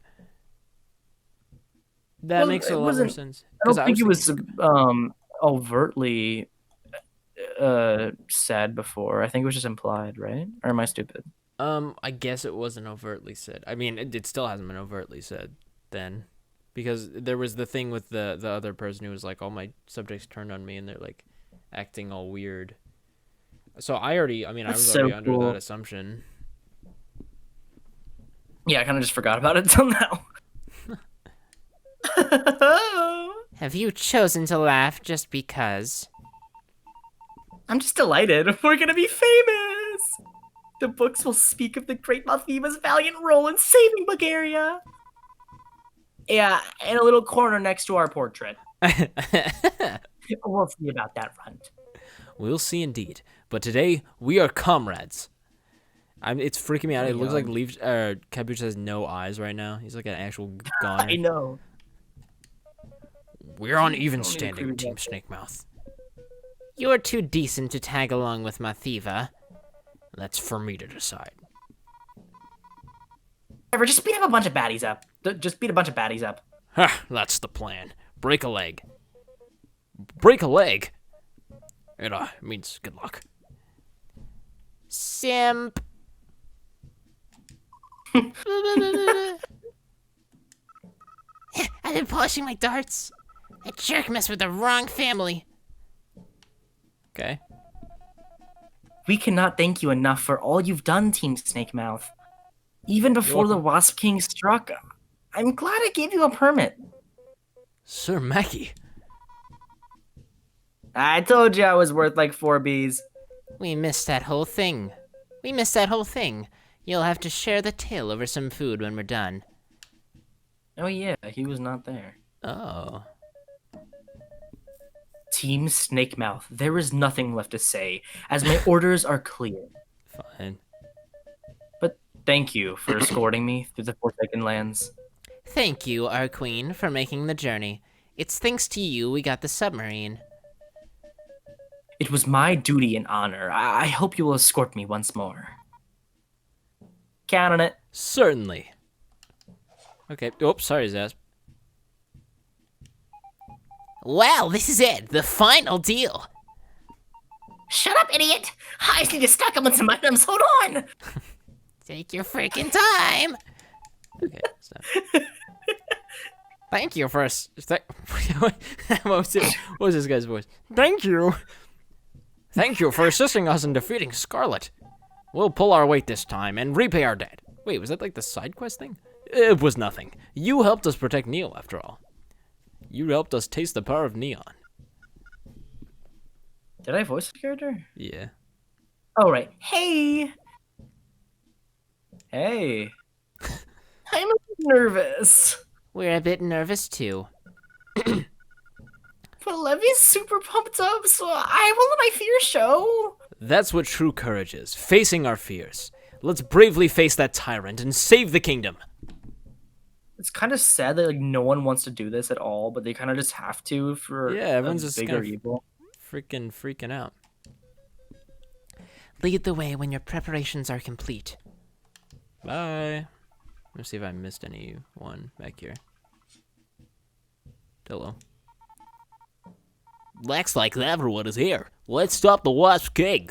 That makes a lot more sense. I don't 'Cause think it was. thinking- overtly said before. I think it was just implied, right? Or am I stupid? I guess it wasn't overtly said. I mean, it still hasn't been overtly said then, because there was the thing with the other person who was like, all my subjects turned on me, and they're like acting all weird. So I was already under that assumption. Yeah, I kind of just forgot about it until now. Have you chosen to laugh just because? I'm just delighted. We're gonna be famous. The books will speak of the great Malthiva's valiant role in saving Bulgaria. Yeah, in a little corner next to our portrait. We'll see about that front. We'll see indeed. But today we are comrades. It's freaking me out. It looks like Caboose has no eyes right now. He's like an actual goner. I know. We're on even standing, Team Snakemouth. You're too decent to tag along with Mathiva. That's for me to decide. Whatever, just beat up a bunch of baddies up. Just beat a bunch of baddies up. Ha! That's the plan. Break a leg. Break a leg? It means good luck. Simp. I've been polishing my darts. That jerk messed with the wrong family. Okay. We cannot thank you enough for all you've done, Team Snakemouth. Even before the Wasp King struck, I'm glad I gave you a permit. Sir Mackie. I told you I was worth like 4 Bs. We missed that whole thing. You'll have to share the tail over some food when we're done. Oh yeah, he was not there. Oh. Team Snakemouth, there is nothing left to say, as my orders are clear. Fine. But thank you for escorting me through the Forsaken Lands. Thank you, our queen, for making the journey. It's thanks to you we got the submarine. It was my duty and honor. I hope you will escort me once more. Count on it. Certainly. Okay. Oops, sorry, Zaz. Well, this is it. The final deal. Shut up, idiot! I just need to stock up on some items. Hold on! Take your freaking time. Okay, stop. Thank you for What was this guy's voice? Thank you. Thank you for assisting us in defeating Scarlet. We'll pull our weight this time and repay our debt. Wait, was that like the side quest thing? It was nothing. You helped us protect Neil, after all. You helped us taste the power of neon. Did I voice the character? Yeah. Oh, right. Hey! Hey. I'm a bit nervous. We're a bit nervous too. But Levy's super pumped up, so I will let my fear show. That's what true courage is, facing our fears. Let's bravely face that tyrant and save the kingdom. It's kind of sad that like no one wants to do this at all, but they kind of just have to for everyone's a just bigger kind of evil. freaking out. Lead the way when your preparations are complete. Bye. Let's see if I missed anyone back here. Hello. Looks like everyone is here. Let's stop the Wasp King.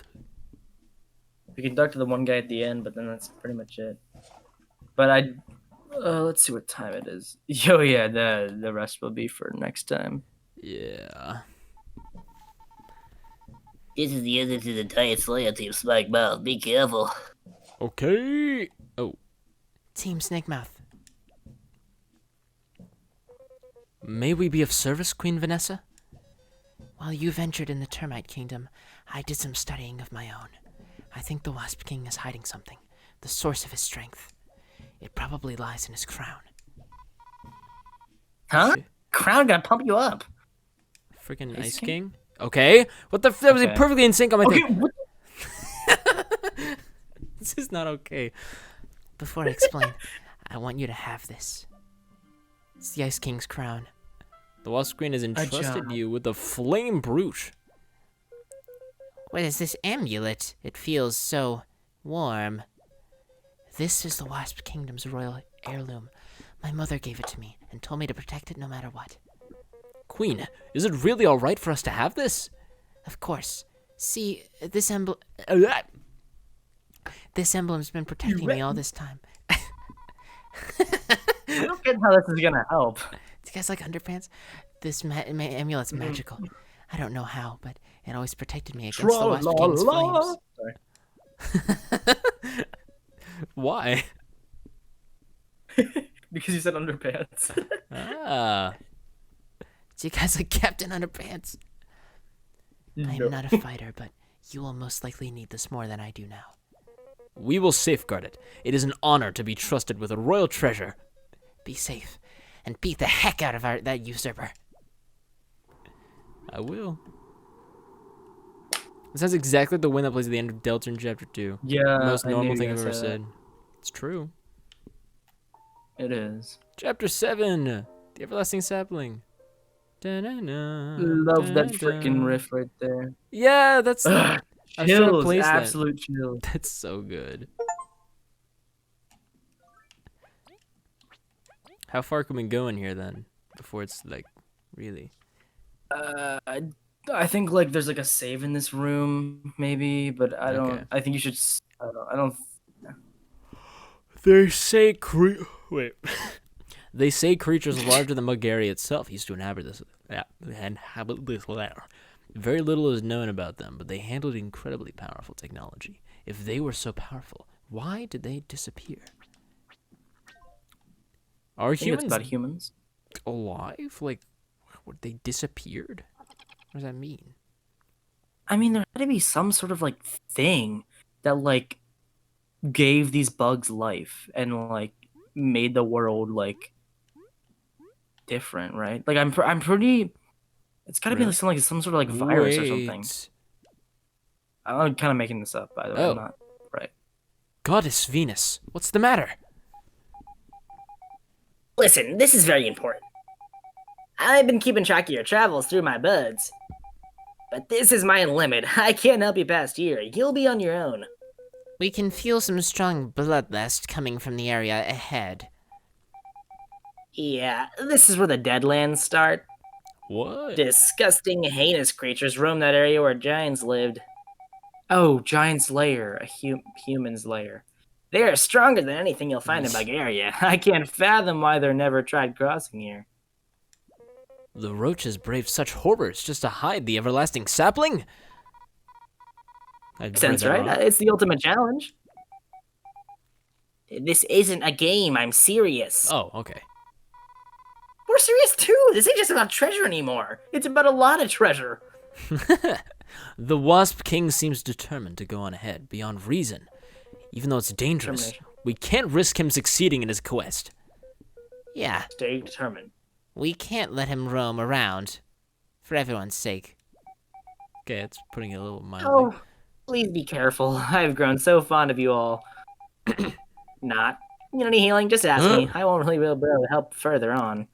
We can talk to the one guy at the end, but then that's pretty much it. But let's see what time it is. Yo, yeah, the rest will be for next time. Yeah. This is the end to the entire Slayer Team Smackmouth. Be careful. Okay. Oh. Team Snakemouth. May we be of service, Queen Vanessa? While you ventured in the Termite Kingdom, I did some studying of my own. I think the Wasp King is hiding something, the source of his strength. It probably lies in his crown. Huh? Crown gonna pump you up. Freaking Ice King? Okay. What the that was Okay. perfectly in sync on my Okay, thing. what This is not okay. Before I explain, I want you to have this. It's the Ice King's crown. The Wasp Queen has entrusted job. you with the flame brooch. What is this amulet? It feels so warm. This is the Wasp Kingdom's royal heirloom. My mother gave it to me and told me to protect it no matter what. Queen, is it really all right for us to have this? Of course. See, this emblem's been protecting me all this time. I don't get how this is gonna help. Do you guys like underpants? This amulet's magical. I don't know how, but it always protected me against the Wasp King's flames. Sorry. Why? Because you said underpants. Ah. Do you guys like Captain Underpants? I am not a fighter, but you will most likely need this more than I do now. We will safeguard it. It is an honor to be trusted with a royal treasure. Be safe, and beat the heck out of that usurper. I will. This sounds exactly like the wind that plays at the end of Delta in Chapter 2. Yeah, The most I normal knew thing you I've ever guys said said. It's true. It is. Chapter 7, The Everlasting Sapling. Da-na-na, Love that da-da. freaking riff right there. Yeah, that's... I was trying to Chills, place that. absolute chills. That's so good. How far can we go in here then? Before it's like, really? I think like there's like a save in this room, maybe, but I don't. Okay. I think you should. I don't. They say Wait. They say creatures larger than Bulgaria itself used to inhabit this. Very little is known about them, but they handled incredibly powerful technology. If they were so powerful, why did they disappear? Are I think it's humans about humans. alive? Like, what, they disappeared? What does that mean? I mean, there had to be some sort of like thing that like gave these bugs life and like made the world like different, right? Like I'm pretty. It's got to be Really? like some sort of like virus or something. Wait. I'm kind of making this up, by the way. Oh. I'm not right. Goddess Venus, what's the matter? Listen, this is very important. I've been keeping track of your travels through my buds. But this is my limit. I can't help you past here. You'll be on your own. We can feel some strong bloodlust coming from the area ahead. Yeah, this is where the Deadlands start. What? Disgusting, heinous creatures roam that area where giants lived. Oh, Giant's Lair, a human's lair. They are stronger than anything you'll find in Bulgaria. I can't fathom why they're never tried crossing here. The roaches braved such horrors just to hide the everlasting sapling? Makes sense, right? It's the ultimate challenge. This isn't a game. I'm serious. Oh, okay. We're serious too. This ain't just about treasure anymore. It's about a lot of treasure. The Wasp King seems determined to go on ahead, beyond reason. Even though it's dangerous, Determination. we can't risk him succeeding in his quest. Yeah, Stay determined. we can't let him roam around. For everyone's sake. Okay, it's putting it a little mildly. Oh, please be careful. I've grown so fond of you all. Not. You need any healing? Just ask me. I won't really be able to help further on.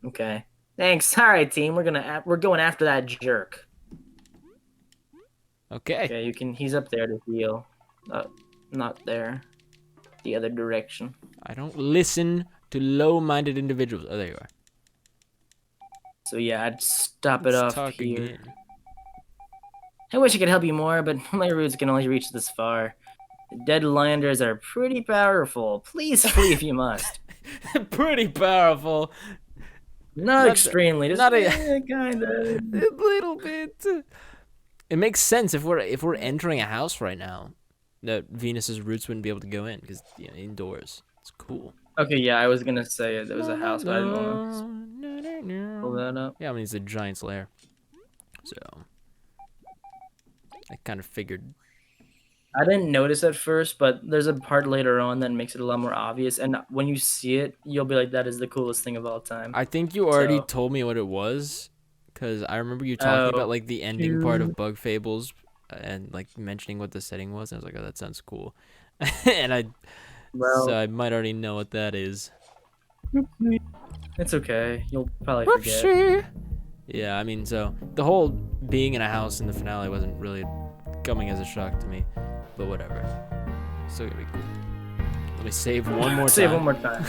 Okay. Thanks. All right, team. We're going after that jerk. Okay. Okay, you can. He's up there to heal. Not there. The other direction. I don't listen to low-minded individuals. Oh, there you are. So yeah, I'd stop it Let's off talk here. again. I wish I could help you more, but my roots can only reach this far. The Deadlanders are pretty powerful. Please flee if you must. Pretty powerful. Not Not- extremely. Just not a- kind of. A little bit. It makes sense if we're entering a house right now, that Venus's roots wouldn't be able to go in because indoors. It's cool. Okay, yeah, I was gonna say there was a house, but I didn't want to pull that up. Yeah, I mean it's a giant's lair. So I kind of figured. I didn't notice at first, but there's a part later on that makes it a lot more obvious. And when you see it, you'll be like, "That is the coolest thing of all time." I think you already So- told me what it was, because I remember you talking about like the ending part of shoot. Bug Fables, and like mentioning what the setting was. And I was like, "Oh, that sounds cool," and Well, so I might already know what that is. it's okay. You'll probably forget. Whoopsie. Yeah, I mean, so the whole being in a house in the finale wasn't really coming as a shock to me, but whatever. Still gonna be cool. Let me save one more time. Save one more time.